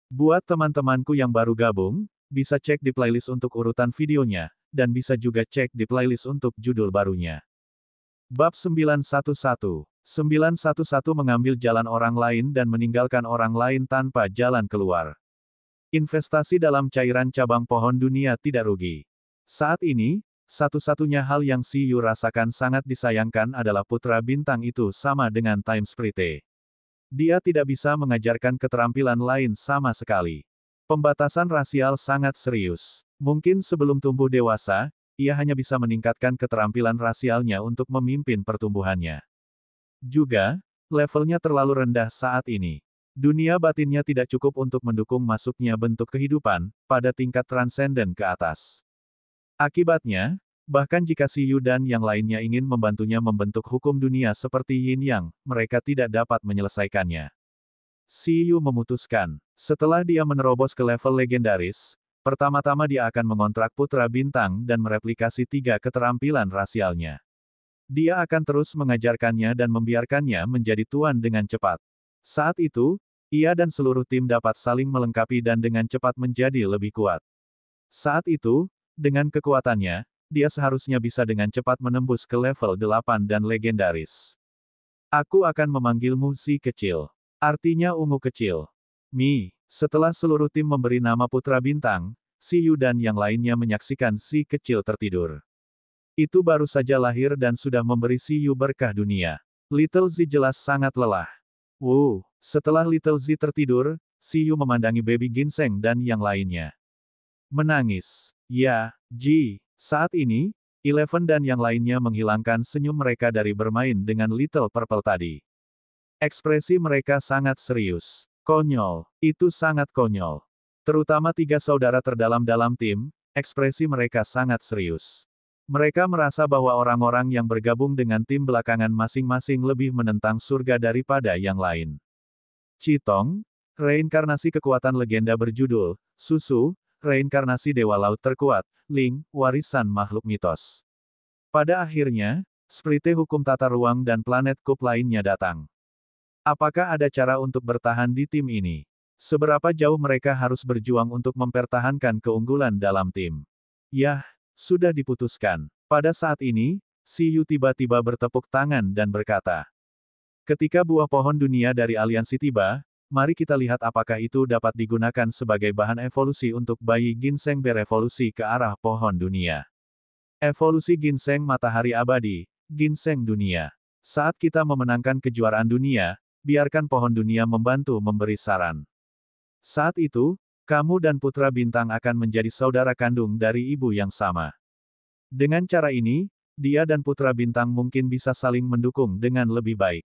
Buat teman-temanku yang baru gabung, bisa cek di playlist untuk urutan videonya, dan bisa juga cek di playlist untuk judul barunya. Bab 911. 911 mengambil jalan orang lain dan meninggalkan orang lain tanpa jalan keluar. Investasi dalam cairan cabang pohon dunia tidak rugi. Saat ini, satu-satunya hal yang Si Yu rasakan sangat disayangkan adalah putra bintang itu sama dengan Time Sprite. Dia tidak bisa mengajarkan keterampilan lain sama sekali. Pembatasan rasial sangat serius. Mungkin sebelum tumbuh dewasa, ia hanya bisa meningkatkan keterampilan rasialnya untuk memimpin pertumbuhannya. Juga, levelnya terlalu rendah saat ini. Dunia batinnya tidak cukup untuk mendukung masuknya bentuk kehidupan pada tingkat transenden ke atas. Akibatnya, bahkan jika Si Yu dan yang lainnya ingin membantunya membentuk hukum dunia seperti Yin Yang, mereka tidak dapat menyelesaikannya. Si Yu memutuskan, setelah dia menerobos ke level legendaris, pertama-tama dia akan mengontrak putra bintang dan mereplikasi 3 keterampilan rasialnya. Dia akan terus mengajarkannya dan membiarkannya menjadi tuan dengan cepat. Saat itu, ia dan seluruh tim dapat saling melengkapi dan dengan cepat menjadi lebih kuat. Saat itu, dengan kekuatannya, dia seharusnya bisa dengan cepat menembus ke level 8 dan legendaris. Aku akan memanggilmu si kecil. Artinya ungu kecil. Setelah seluruh tim memberi nama putra bintang, Si Yu dan yang lainnya menyaksikan si kecil tertidur. Itu baru saja lahir dan sudah memberi Si Yu berkah dunia. Little Z jelas sangat lelah. Setelah Little Z tertidur, Si Yu memandangi baby ginseng dan yang lainnya. Menangis. Ya, Ji. Saat ini, Eleven dan yang lainnya menghilangkan senyum mereka dari bermain dengan Little Purple tadi. Ekspresi mereka sangat serius. Konyol. Itu sangat konyol. Terutama 3 saudara terdalam dalam tim, ekspresi mereka sangat serius. Mereka merasa bahwa orang-orang yang bergabung dengan tim belakangan masing-masing lebih menentang surga daripada yang lain. Chitong, reinkarnasi kekuatan legenda berjudul Susu, reinkarnasi dewa laut terkuat, Ling, warisan makhluk mitos. Pada akhirnya, Sprite hukum tata ruang dan planet kup lainnya datang. Apakah ada cara untuk bertahan di tim ini? Seberapa jauh mereka harus berjuang untuk mempertahankan keunggulan dalam tim? Yah, sudah diputuskan. Pada saat ini, Si Yu tiba-tiba bertepuk tangan dan berkata, ketika buah pohon dunia dari aliansi tiba, mari kita lihat apakah itu dapat digunakan sebagai bahan evolusi untuk bayi ginseng berevolusi ke arah pohon dunia. Evolusi ginseng matahari abadi, ginseng dunia. Saat kita memenangkan kejuaraan dunia, biarkan pohon dunia membantu memberi saran. Saat itu, kamu dan putra bintang akan menjadi saudara kandung dari ibu yang sama. Dengan cara ini, dia dan putra bintang mungkin bisa saling mendukung dengan lebih baik.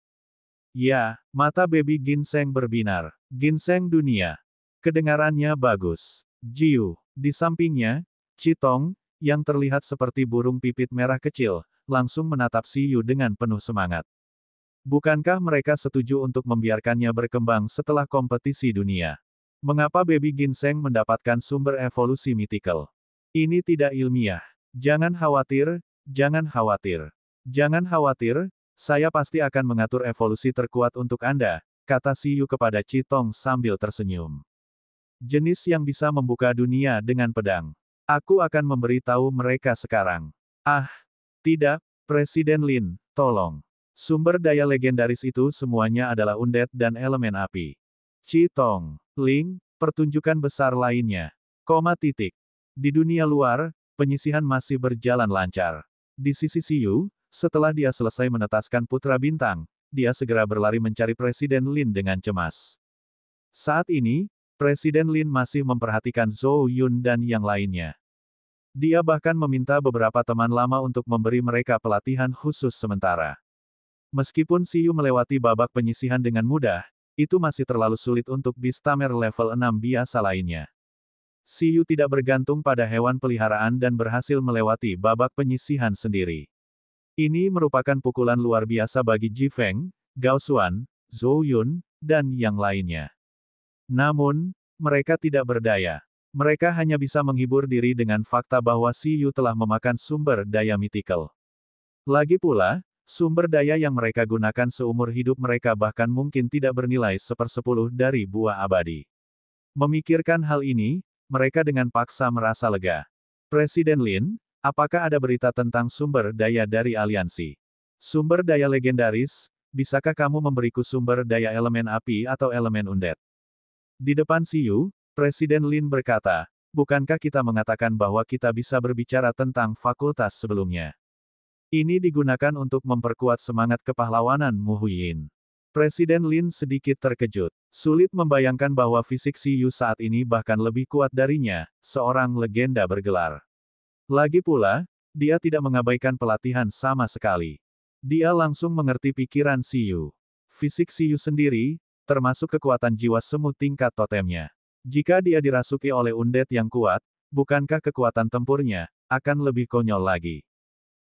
Ya, mata baby ginseng berbinar. Ginseng dunia. Kedengarannya bagus. Jiu. Di sampingnya, Chitong, yang terlihat seperti burung pipit merah kecil, langsung menatap Si Yu dengan penuh semangat. Bukankah mereka setuju untuk membiarkannya berkembang setelah kompetisi dunia? Mengapa baby ginseng mendapatkan sumber evolusi mythical? Ini tidak ilmiah. Jangan khawatir, jangan khawatir. Jangan khawatir, saya pasti akan mengatur evolusi terkuat untuk Anda, kata Si Yu kepada Chitong sambil tersenyum. Jenis yang bisa membuka dunia dengan pedang. Aku akan memberitahu mereka sekarang. Tidak, Presiden Lin, tolong. Sumber daya legendaris itu semuanya adalah undead dan elemen api. Chitong, Ling, pertunjukan besar lainnya. Di dunia luar, penyisihan masih berjalan lancar. Di sisi Si Yu, setelah dia selesai menetaskan putra bintang, dia segera berlari mencari Presiden Lin dengan cemas. Saat ini, Presiden Lin masih memperhatikan Zhou Yun dan yang lainnya. Dia bahkan meminta beberapa teman lama untuk memberi mereka pelatihan khusus sementara. Meskipun Si Yu melewati babak penyisihan dengan mudah, itu masih terlalu sulit untuk Beastamer level 6 biasa lainnya. Si Yu tidak bergantung pada hewan peliharaan dan berhasil melewati babak penyisihan sendiri. Ini merupakan pukulan luar biasa bagi Ji Feng, Gao Xuan, Zhou Yun, dan yang lainnya. Namun, mereka tidak berdaya. Mereka hanya bisa menghibur diri dengan fakta bahwa Si Yu telah memakan sumber daya mythical. Lagi pula, sumber daya yang mereka gunakan seumur hidup mereka bahkan mungkin tidak bernilai 1/10 dari buah abadi. Memikirkan hal ini, mereka dengan paksa merasa lega. Presiden Lin, apakah ada berita tentang sumber daya dari aliansi? Sumber daya legendaris, bisakah kamu memberiku sumber daya elemen api atau elemen undead? Di depan Siyu, Presiden Lin berkata, bukankah kita mengatakan bahwa kita bisa berbicara tentang fakultas sebelumnya? Ini digunakan untuk memperkuat semangat kepahlawanan Mu Huiyin. Presiden Lin sedikit terkejut. Sulit membayangkan bahwa fisik Siyu saat ini bahkan lebih kuat darinya, seorang legenda bergelar. Lagi pula, dia tidak mengabaikan pelatihan sama sekali. Dia langsung mengerti pikiran Siyu. Fisik Siyu sendiri, termasuk kekuatan jiwa semu tingkat totemnya. Jika dia dirasuki oleh undead yang kuat, bukankah kekuatan tempurnya akan lebih konyol lagi?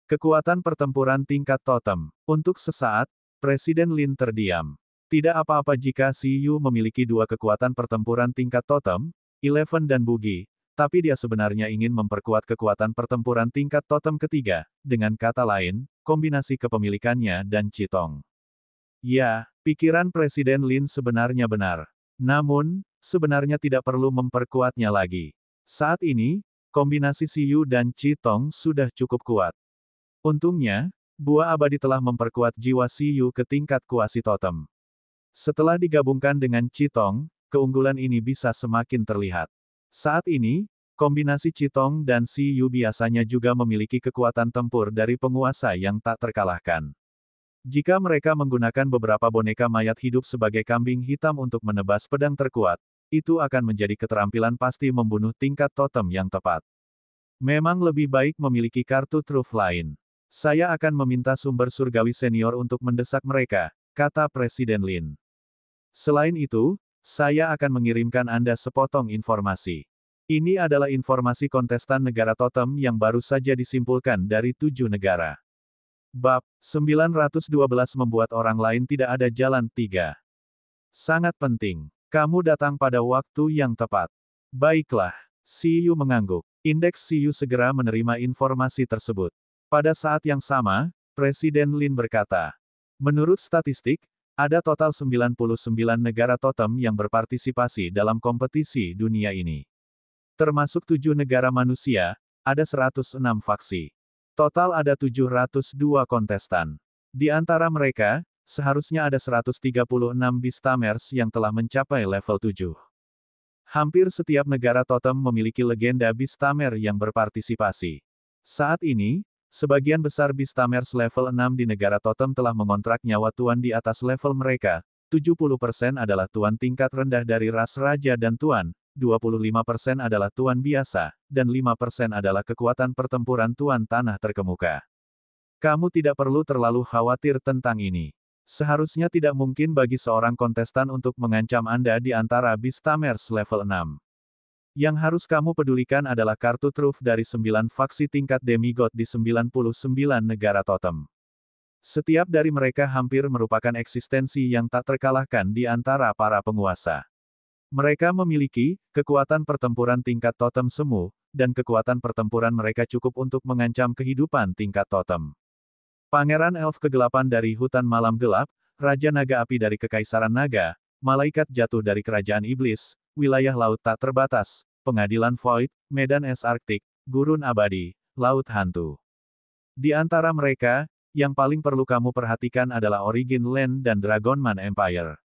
Kekuatan pertempuran tingkat totem. Untuk sesaat, Presiden Lin terdiam. Tidak apa-apa jika Siyu memiliki dua kekuatan pertempuran tingkat totem, Eleven dan Bugi, tapi dia sebenarnya ingin memperkuat kekuatan pertempuran tingkat totem ketiga, dengan kata lain, kombinasi kepemilikannya dan Citong. Ya, pikiran Presiden Lin sebenarnya benar. Namun, sebenarnya tidak perlu memperkuatnya lagi. Saat ini, kombinasi Siyu dan Citong sudah cukup kuat. Untungnya, buah abadi telah memperkuat jiwa Siyu ke tingkat kuasi totem. Setelah digabungkan dengan Citong, keunggulan ini bisa semakin terlihat. Saat ini, kombinasi Citong dan Siyu biasanya juga memiliki kekuatan tempur dari penguasa yang tak terkalahkan. Jika mereka menggunakan beberapa boneka mayat hidup sebagai kambing hitam untuk menebas pedang terkuat, itu akan menjadi keterampilan pasti membunuh tingkat totem yang tepat. Memang lebih baik memiliki kartu truf lain. Saya akan meminta sumber surgawi senior untuk mendesak mereka, kata Presiden Lin. Selain itu, saya akan mengirimkan Anda sepotong informasi. Ini adalah informasi kontestan negara totem yang baru saja disimpulkan dari 7 negara. Bab 912 membuat orang lain tidak ada jalan 3. Sangat penting. Kamu datang pada waktu yang tepat. Baiklah. Siyu mengangguk. Indeks Siyu segera menerima informasi tersebut. Pada saat yang sama, Presiden Lin berkata, menurut statistik, ada total 99 negara totem yang berpartisipasi dalam kompetisi dunia ini. Termasuk 7 negara manusia, ada 106 faksi. Total ada 702 kontestan. Di antara mereka, seharusnya ada 136 Beastamers yang telah mencapai level 7. Hampir setiap negara totem memiliki legenda Beastamer yang berpartisipasi. Saat ini, sebagian besar Beastamers level 6 di negara totem telah mengontrak nyawa tuan di atas level mereka, 70% adalah tuan tingkat rendah dari ras raja dan tuan, 25% adalah tuan biasa, dan 5% adalah kekuatan pertempuran tuan tanah terkemuka. Kamu tidak perlu terlalu khawatir tentang ini. Seharusnya tidak mungkin bagi seorang kontestan untuk mengancam Anda di antara Beastamers level 6. Yang harus kamu pedulikan adalah kartu truf dari 9 faksi tingkat demigod di 99 negara totem. Setiap dari mereka hampir merupakan eksistensi yang tak terkalahkan di antara para penguasa. Mereka memiliki kekuatan pertempuran tingkat totem semu, dan kekuatan pertempuran mereka cukup untuk mengancam kehidupan tingkat totem. Pangeran Elf Kegelapan dari Hutan Malam Gelap, Raja Naga Api dari Kekaisaran Naga, Malaikat Jatuh dari Kerajaan Iblis, Wilayah Laut Tak Terbatas, Pengadilan Void, Medan Es Arktik, Gurun Abadi, Laut Hantu. Di antara mereka, yang paling perlu kamu perhatikan adalah Origin Land dan Dragonman Empire.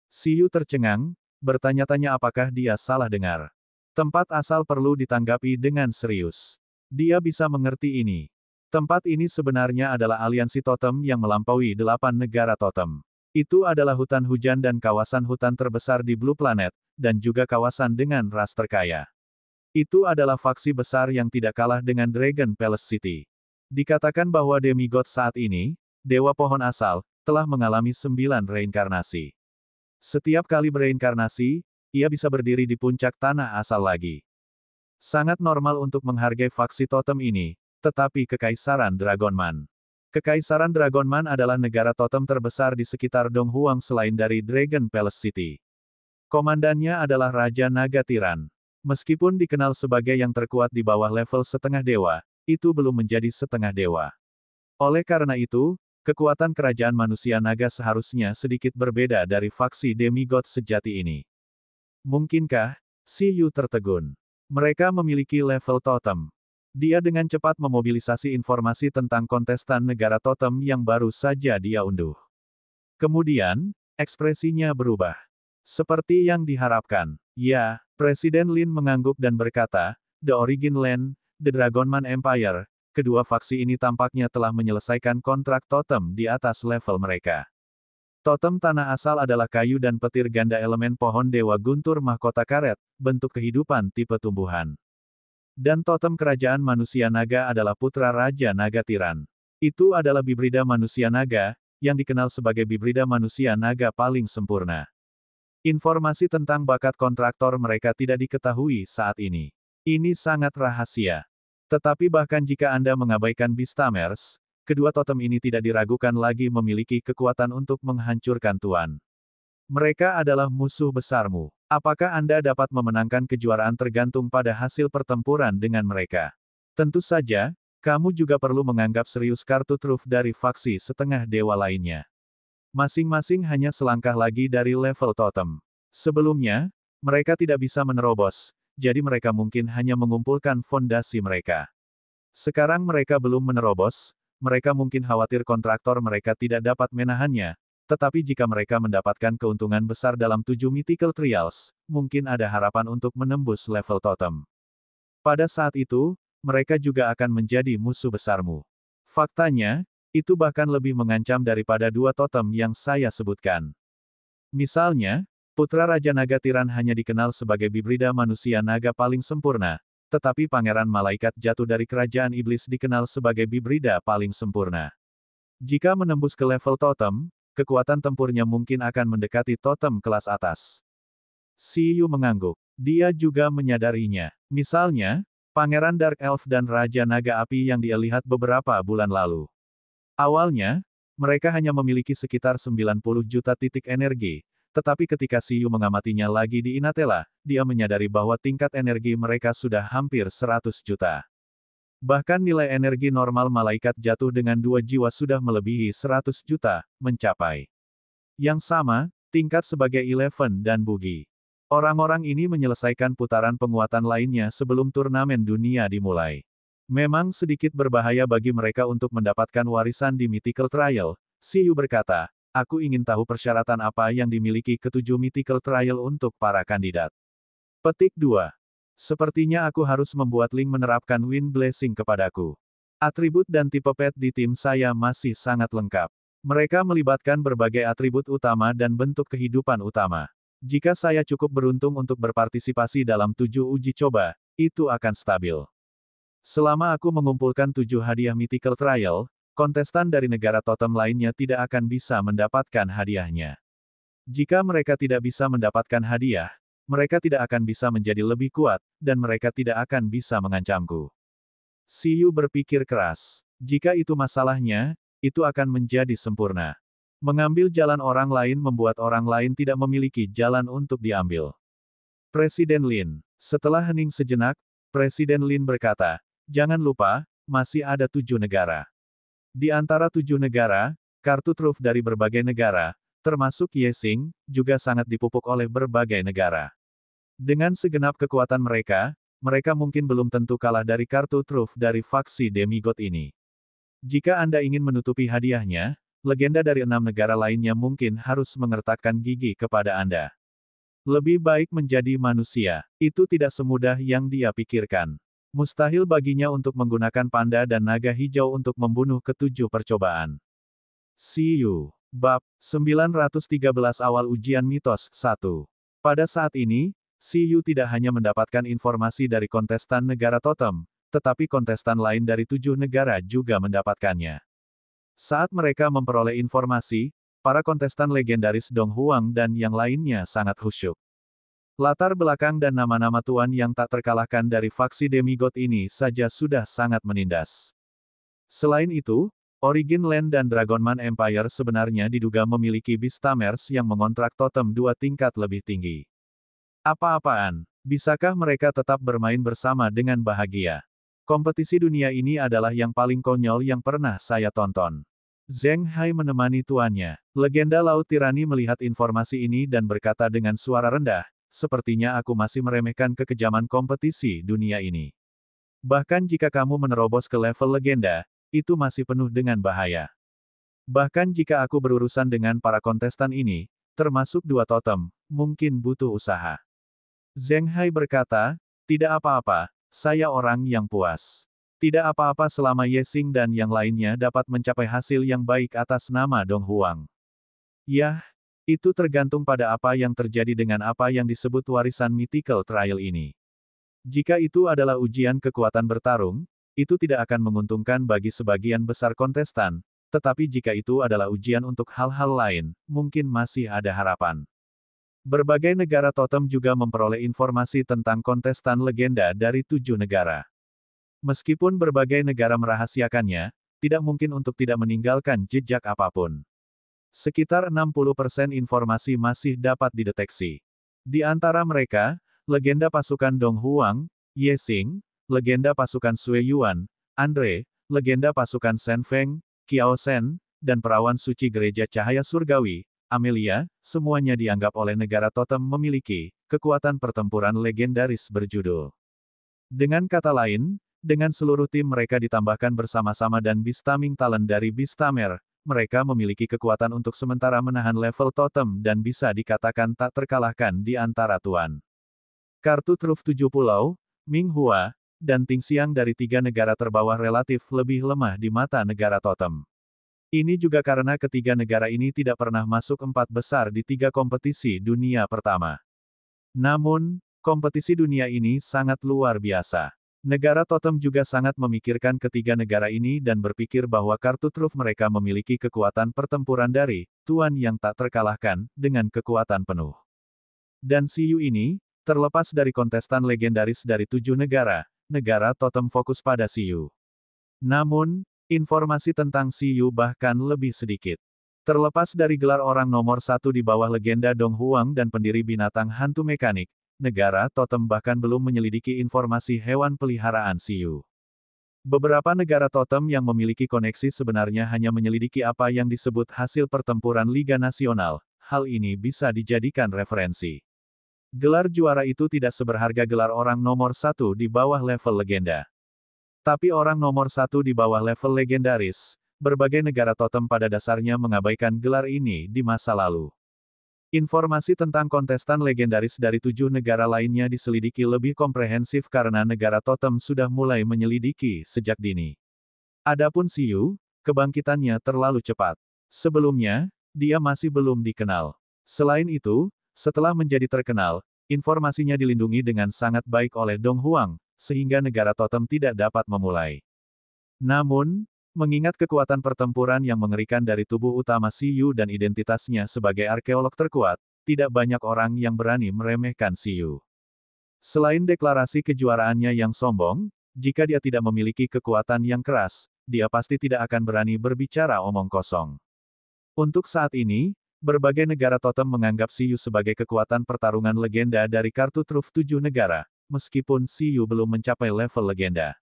Siyu tercengang, bertanya-tanya apakah dia salah dengar. Tempat asal perlu ditanggapi dengan serius. Dia bisa mengerti ini. Tempat ini sebenarnya adalah aliansi totem yang melampaui 8 negara totem. Itu adalah hutan hujan dan kawasan hutan terbesar di Blue Planet, dan juga kawasan dengan ras terkaya. Itu adalah faksi besar yang tidak kalah dengan Dragon Palace City. Dikatakan bahwa demigod saat ini, Dewa Pohon Asal, telah mengalami 9 reinkarnasi. Setiap kali bereinkarnasi, ia bisa berdiri di puncak tanah asal lagi. Sangat normal untuk menghargai faksi totem ini, tetapi Kekaisaran Dragonman. Kekaisaran Dragonman adalah negara totem terbesar di sekitar Donghuang selain dari Dragon Palace City. Komandannya adalah Raja Naga Tiran. Meskipun dikenal sebagai yang terkuat di bawah level setengah dewa, itu belum menjadi setengah dewa. Oleh karena itu, kekuatan kerajaan manusia naga seharusnya sedikit berbeda dari faksi demigod sejati ini. Mungkinkah? Si Yu tertegun. Mereka memiliki level totem. Dia dengan cepat memobilisasi informasi tentang kontestan negara totem yang baru saja dia unduh. Kemudian, ekspresinya berubah. Seperti yang diharapkan. Ya, Presiden Lin mengangguk dan berkata, The Origin Land, The Dragonman Empire, kedua faksi ini tampaknya telah menyelesaikan kontrak totem di atas level mereka. Totem tanah asal adalah kayu dan petir ganda elemen pohon dewa guntur mahkota karet, bentuk kehidupan tipe tumbuhan. Dan totem kerajaan manusia naga adalah putra Raja Naga Tiran. Itu adalah bibrida manusia naga, yang dikenal sebagai bibrida manusia naga paling sempurna. Informasi tentang bakat kontraktor mereka tidak diketahui saat ini. Ini sangat rahasia. Tetapi bahkan jika Anda mengabaikan Beastamers, kedua totem ini tidak diragukan lagi memiliki kekuatan untuk menghancurkan Tuan. Mereka adalah musuh besarmu. Apakah Anda dapat memenangkan kejuaraan tergantung pada hasil pertempuran dengan mereka? Tentu saja, kamu juga perlu menganggap serius kartu truf dari faksi setengah dewa lainnya. Masing-masing hanya selangkah lagi dari level totem. Sebelumnya, mereka tidak bisa menerobos, jadi mereka mungkin hanya mengumpulkan fondasi mereka. Sekarang mereka belum menerobos, mereka mungkin khawatir kontraktor mereka tidak dapat menahannya. Tetapi jika mereka mendapatkan keuntungan besar dalam 7 Mythical Trials, mungkin ada harapan untuk menembus level totem. Pada saat itu, mereka juga akan menjadi musuh besarmu. Faktanya, itu bahkan lebih mengancam daripada dua totem yang saya sebutkan. Misalnya, Putra Raja Naga Tiran hanya dikenal sebagai bibrida manusia naga paling sempurna, tetapi Pangeran Malaikat Jatuh dari Kerajaan Iblis dikenal sebagai bibrida paling sempurna. Jika menembus ke level totem, kekuatan tempurnya mungkin akan mendekati totem kelas atas. Si Yu mengangguk. Dia juga menyadarinya. Misalnya, Pangeran Dark Elf dan Raja Naga Api yang dia lihat beberapa bulan lalu. Awalnya, mereka hanya memiliki sekitar 90 juta titik energi, tetapi ketika Si Yu mengamatinya lagi di Inatella, dia menyadari bahwa tingkat energi mereka sudah hampir 100 juta. Bahkan nilai energi normal malaikat jatuh dengan 2 jiwa sudah melebihi 100 juta, mencapai. Yang sama, tingkat sebagai Eleven dan Bugi. Orang-orang ini menyelesaikan putaran penguatan lainnya sebelum turnamen dunia dimulai. Memang sedikit berbahaya bagi mereka untuk mendapatkan warisan di Mythical Trial, Si Yu berkata, aku ingin tahu persyaratan apa yang dimiliki ketujuh Mythical Trial untuk para kandidat. Petik 2. Sepertinya aku harus membuat Link menerapkan Wind Blessing kepadaku. Atribut dan tipe pet di tim saya masih sangat lengkap. Mereka melibatkan berbagai atribut utama dan bentuk kehidupan utama. Jika saya cukup beruntung untuk berpartisipasi dalam 7 uji coba, itu akan stabil. Selama aku mengumpulkan 7 hadiah Mythical Trial, kontestan dari negara totem lainnya tidak akan bisa mendapatkan hadiahnya. Jika mereka tidak bisa mendapatkan hadiah, mereka tidak akan bisa menjadi lebih kuat, dan mereka tidak akan bisa mengancamku. Si Yu berpikir keras. Jika itu masalahnya, itu akan menjadi sempurna. Mengambil jalan orang lain membuat orang lain tidak memiliki jalan untuk diambil. Presiden Lin. Setelah hening sejenak, Presiden Lin berkata, jangan lupa, masih ada 7 negara. Di antara 7 negara, kartu truf dari berbagai negara, termasuk Yexing, juga sangat dipupuk oleh berbagai negara. Dengan segenap kekuatan mereka, mereka mungkin belum tentu kalah dari kartu truf dari faksi demigod ini. Jika Anda ingin menutupi hadiahnya, legenda dari 6 negara lainnya mungkin harus mengertakkan gigi kepada Anda. Lebih baik menjadi manusia. Itu tidak semudah yang dia pikirkan. Mustahil baginya untuk menggunakan panda dan naga hijau untuk membunuh ketujuh percobaan. See you. Bab 913 Awal Ujian Mitos 1. Pada saat ini, Si Yu tidak hanya mendapatkan informasi dari kontestan negara totem, tetapi kontestan lain dari 7 negara juga mendapatkannya. Saat mereka memperoleh informasi, para kontestan legendaris Dong Huang dan yang lainnya sangat khusyuk. Latar belakang dan nama-nama tuan yang tak terkalahkan dari faksi demigod ini saja sudah sangat menindas. Selain itu, Origin Land dan Dragonman Empire sebenarnya diduga memiliki Beastamers yang mengontrak totem 2 tingkat lebih tinggi. Apa-apaan? Bisakah mereka tetap bermain bersama dengan bahagia? Kompetisi dunia ini adalah yang paling konyol yang pernah saya tonton. Zheng Hai menemani tuannya. Legenda Laut Tirani melihat informasi ini dan berkata dengan suara rendah, sepertinya aku masih meremehkan kekejaman kompetisi dunia ini. Bahkan jika kamu menerobos ke level legenda, itu masih penuh dengan bahaya. Bahkan jika aku berurusan dengan para kontestan ini, termasuk dua totem, mungkin butuh usaha. Zheng Hai berkata, tidak apa-apa, saya orang yang puas. Tidak apa-apa selama Ye Xing dan yang lainnya dapat mencapai hasil yang baik atas nama Dong Huang. Yah, itu tergantung pada apa yang terjadi dengan apa yang disebut warisan mythical trial ini. Jika itu adalah ujian kekuatan bertarung, itu tidak akan menguntungkan bagi sebagian besar kontestan, tetapi jika itu adalah ujian untuk hal-hal lain, mungkin masih ada harapan. Berbagai negara totem juga memperoleh informasi tentang kontestan legenda dari 7 negara. Meskipun berbagai negara merahasiakannya, tidak mungkin untuk tidak meninggalkan jejak apapun. Sekitar 60% informasi masih dapat dideteksi. Di antara mereka, legenda pasukan Dong Huang, Ye Xing, legenda pasukan Sui Yuan, Andre, legenda pasukan Shen Feng, Qiao Shen, dan perawan suci gereja cahaya surgawi, Amelia, semuanya dianggap oleh negara totem memiliki kekuatan pertempuran legendaris berjudul. Dengan kata lain, dengan seluruh tim mereka ditambahkan bersama-sama dan Beastaming Talent dari Beastamer, mereka memiliki kekuatan untuk sementara menahan level totem dan bisa dikatakan tak terkalahkan di antara tuan. Kartu truf 7 pulau, Ming Hua, dan Ting Xiang dari 3 negara terbawah relatif lebih lemah di mata negara totem. Ini juga karena ketiga negara ini tidak pernah masuk 4 besar di 3 kompetisi dunia pertama. Namun, kompetisi dunia ini sangat luar biasa. Negara totem juga sangat memikirkan ketiga negara ini dan berpikir bahwa kartu truf mereka memiliki kekuatan pertempuran dari tuan yang tak terkalahkan dengan kekuatan penuh. Dan Siyu ini, terlepas dari kontestan legendaris dari 7 negara, negara totem fokus pada Siyu. Namun, informasi tentang Siyu bahkan lebih sedikit. Terlepas dari gelar orang nomor 1 di bawah legenda Dong Huang dan pendiri binatang hantu mekanik, negara totem bahkan belum menyelidiki informasi hewan peliharaan Siyu. Beberapa negara totem yang memiliki koneksi sebenarnya hanya menyelidiki apa yang disebut hasil pertempuran Liga Nasional. Hal ini bisa dijadikan referensi. Gelar juara itu tidak seberharga gelar orang nomor 1 di bawah level legenda. Tapi orang nomor 1 di bawah level legendaris, berbagai negara totem pada dasarnya mengabaikan gelar ini di masa lalu. Informasi tentang kontestan legendaris dari 7 negara lainnya diselidiki lebih komprehensif karena negara totem sudah mulai menyelidiki sejak dini. Adapun Siyu, kebangkitannya terlalu cepat. Sebelumnya, dia masih belum dikenal. Selain itu, setelah menjadi terkenal, informasinya dilindungi dengan sangat baik oleh Dong Huang, sehingga negara totem tidak dapat memulai. Namun, mengingat kekuatan pertempuran yang mengerikan dari tubuh utama Siyu dan identitasnya sebagai arkeolog terkuat, tidak banyak orang yang berani meremehkan Siyu. Selain deklarasi kejuaraannya yang sombong, jika dia tidak memiliki kekuatan yang keras, dia pasti tidak akan berani berbicara omong kosong. Untuk saat ini, berbagai negara totem menganggap Siyu sebagai kekuatan pertarungan legenda dari kartu truf 7 negara, meskipun Siyu belum mencapai level legenda.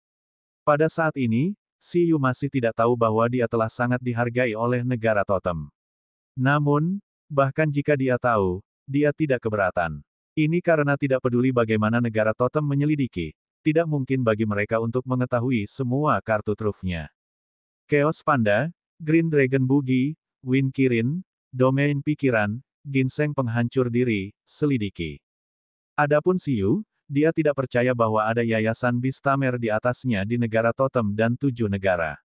Pada saat ini, Siyu masih tidak tahu bahwa dia telah sangat dihargai oleh negara totem. Namun, bahkan jika dia tahu, dia tidak keberatan. Ini karena tidak peduli bagaimana negara totem menyelidiki, tidak mungkin bagi mereka untuk mengetahui semua kartu trufnya. Chaos Panda, Green Dragon Boogie, Wind Kirin, Domain Pikiran, Ginseng Penghancur Diri, selidiki. Adapun Siyu, dia tidak percaya bahwa ada yayasan Beastamer di atasnya di negara totem dan 7 negara.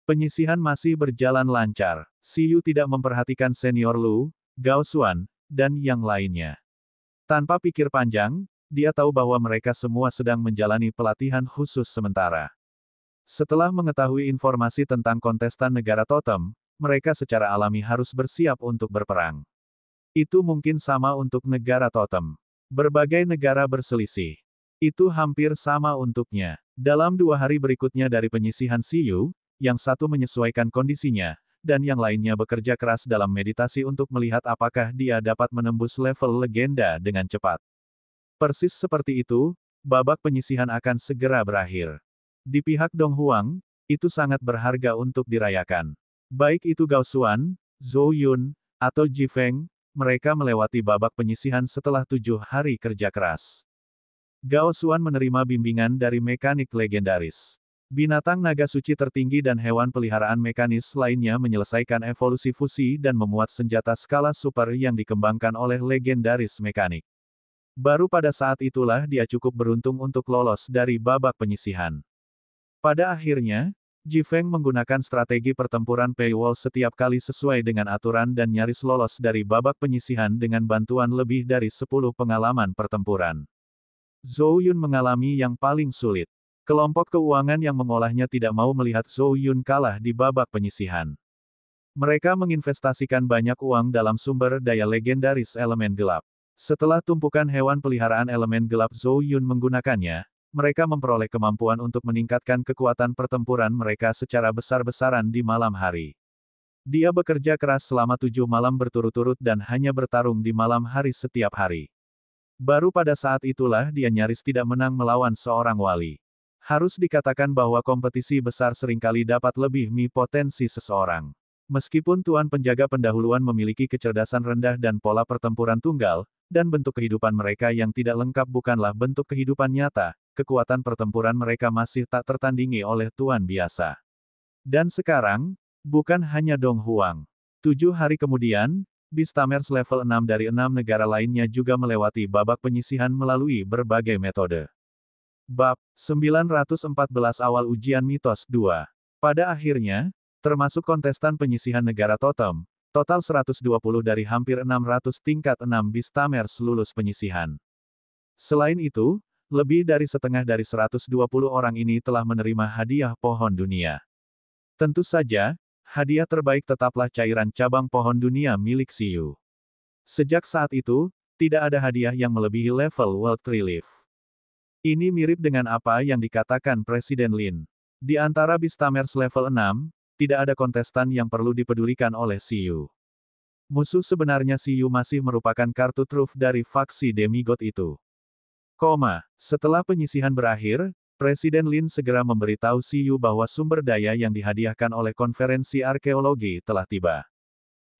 Penyisihan masih berjalan lancar. Siyu tidak memperhatikan senior Lu, Gao Xuan, dan yang lainnya. Tanpa pikir panjang, dia tahu bahwa mereka semua sedang menjalani pelatihan khusus sementara. Setelah mengetahui informasi tentang kontestan negara totem, mereka secara alami harus bersiap untuk berperang. Itu mungkin sama untuk negara totem. Berbagai negara berselisih. Itu hampir sama untuknya. Dalam 2 hari berikutnya dari penyisihan Siyu, yang satu menyesuaikan kondisinya, dan yang lainnya bekerja keras dalam meditasi untuk melihat apakah dia dapat menembus level legenda dengan cepat. Persis seperti itu, babak penyisihan akan segera berakhir. Di pihak Dong Huang, itu sangat berharga untuk dirayakan. Baik itu Gao Xuan, Zhou Yun, atau Ji Feng, mereka melewati babak penyisihan setelah 7 hari kerja keras. Gao Xuan menerima bimbingan dari mekanik legendaris. Binatang naga suci tertinggi dan hewan peliharaan mekanis lainnya menyelesaikan evolusi fusi dan memuat senjata skala super yang dikembangkan oleh legendaris mekanik. Baru pada saat itulah dia cukup beruntung untuk lolos dari babak penyisihan. Pada akhirnya, Ji Feng menggunakan strategi pertempuran paywall setiap kali sesuai dengan aturan dan nyaris lolos dari babak penyisihan dengan bantuan lebih dari 10 pengalaman pertempuran. Zhou Yun mengalami yang paling sulit. Kelompok keuangan yang mengolahnya tidak mau melihat Zhou Yun kalah di babak penyisihan. Mereka menginvestasikan banyak uang dalam sumber daya legendaris elemen gelap. Setelah tumpukan hewan peliharaan elemen gelap Zhou Yun menggunakannya, mereka memperoleh kemampuan untuk meningkatkan kekuatan pertempuran mereka secara besar-besaran di malam hari. Dia bekerja keras selama 7 malam berturut-turut dan hanya bertarung di malam hari setiap hari. Baru pada saat itulah dia nyaris tidak menang melawan seorang wali. Harus dikatakan bahwa kompetisi besar seringkali dapat lebih potensi seseorang. Meskipun Tuan Penjaga Pendahuluan memiliki kecerdasan rendah dan pola pertempuran tunggal, dan bentuk kehidupan mereka yang tidak lengkap bukanlah bentuk kehidupan nyata, kekuatan pertempuran mereka masih tak tertandingi oleh Tuan biasa. Dan sekarang, bukan hanya Dong Huang. 7 hari kemudian, Beastamers level 6 dari 6 negara lainnya juga melewati babak penyisihan melalui berbagai metode. Bab 914 Awal Ujian Mitos 2. Pada akhirnya, termasuk kontestan penyisihan negara totem, total 120 dari hampir 600 tingkat 6 Beastamers lulus penyisihan. Selain itu, lebih dari setengah dari 120 orang ini telah menerima hadiah pohon dunia. Tentu saja, hadiah terbaik tetaplah cairan cabang pohon dunia milik Xiyu. Sejak saat itu, tidak ada hadiah yang melebihi level World Tree Leaf. Ini mirip dengan apa yang dikatakan Presiden Lin. Di antara Beastamers level 6, tidak ada kontestan yang perlu dipedulikan oleh Xiyu. Musuh sebenarnya Xiyu masih merupakan kartu truf dari faksi demigod itu. Setelah penyisihan berakhir, Presiden Lin segera memberitahu Xiyu bahwa sumber daya yang dihadiahkan oleh konferensi arkeologi telah tiba.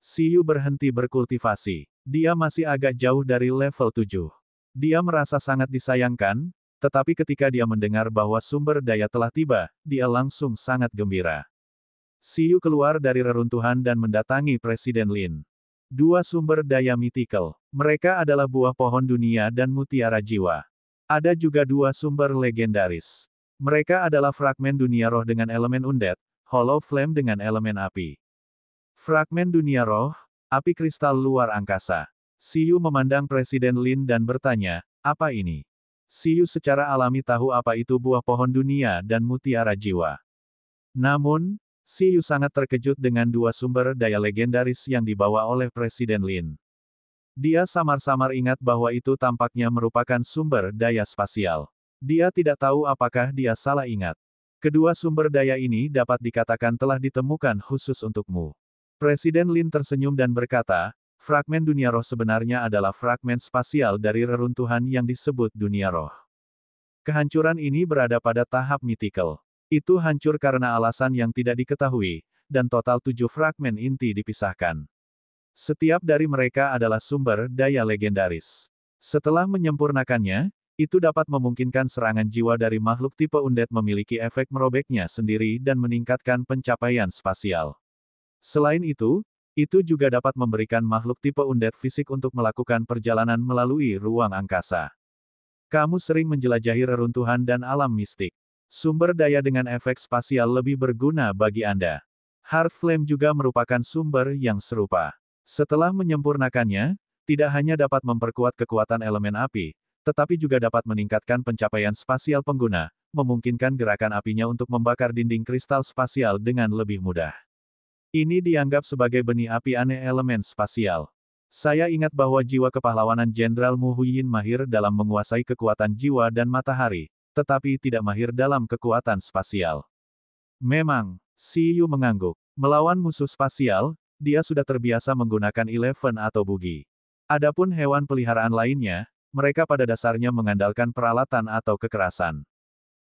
Xiyu berhenti berkultivasi. Dia masih agak jauh dari level 7. Dia merasa sangat disayangkan, tetapi ketika dia mendengar bahwa sumber daya telah tiba, dia langsung sangat gembira. Xiyu keluar dari reruntuhan dan mendatangi Presiden Lin. 2 sumber daya mythical. Mereka adalah buah pohon dunia dan mutiara jiwa. Ada juga 2 sumber legendaris. Mereka adalah fragmen dunia roh dengan elemen undead, hollow flame dengan elemen api. Fragmen dunia roh, api kristal luar angkasa. Xiyu memandang Presiden Lin dan bertanya, apa ini? Xiyu secara alami tahu apa itu buah pohon dunia dan mutiara jiwa. Namun, Xiyu sangat terkejut dengan 2 sumber daya legendaris yang dibawa oleh Presiden Lin. Dia samar-samar ingat bahwa itu tampaknya merupakan sumber daya spasial. Dia tidak tahu apakah dia salah ingat. Kedua sumber daya ini dapat dikatakan telah ditemukan khusus untukmu. Presiden Lin tersenyum dan berkata, fragmen dunia roh sebenarnya adalah fragmen spasial dari reruntuhan yang disebut dunia roh. Kehancuran ini berada pada tahap mythical. Itu hancur karena alasan yang tidak diketahui, dan total 7 fragmen inti dipisahkan. Setiap dari mereka adalah sumber daya legendaris. Setelah menyempurnakannya, itu dapat memungkinkan serangan jiwa dari makhluk tipe undead memiliki efek merobeknya sendiri dan meningkatkan pencapaian spasial. Selain itu juga dapat memberikan makhluk tipe undead fisik untuk melakukan perjalanan melalui ruang angkasa. Kamu sering menjelajahi reruntuhan dan alam mistik. Sumber daya dengan efek spasial lebih berguna bagi Anda. Heart Flame juga merupakan sumber yang serupa. Setelah menyempurnakannya, tidak hanya dapat memperkuat kekuatan elemen api, tetapi juga dapat meningkatkan pencapaian spasial pengguna, memungkinkan gerakan apinya untuk membakar dinding kristal spasial dengan lebih mudah. Ini dianggap sebagai benih api aneh elemen spasial. Saya ingat bahwa jiwa kepahlawanan Jenderal Mu Huiyin mahir dalam menguasai kekuatan jiwa dan matahari, tetapi tidak mahir dalam kekuatan spasial. Memang, Xiyu mengangguk. Melawan musuh spasial, dia sudah terbiasa menggunakan Eleven atau bugi. Adapun hewan peliharaan lainnya, mereka pada dasarnya mengandalkan peralatan atau kekerasan.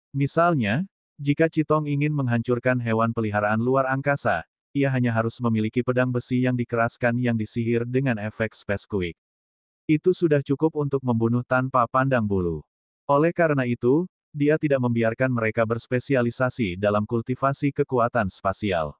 Misalnya, jika Chitong ingin menghancurkan hewan peliharaan luar angkasa, ia hanya harus memiliki pedang besi yang dikeraskan yang disihir dengan efek Space Quick. Itu sudah cukup untuk membunuh tanpa pandang bulu. Oleh karena itu, dia tidak membiarkan mereka berspesialisasi dalam kultivasi kekuatan spasial.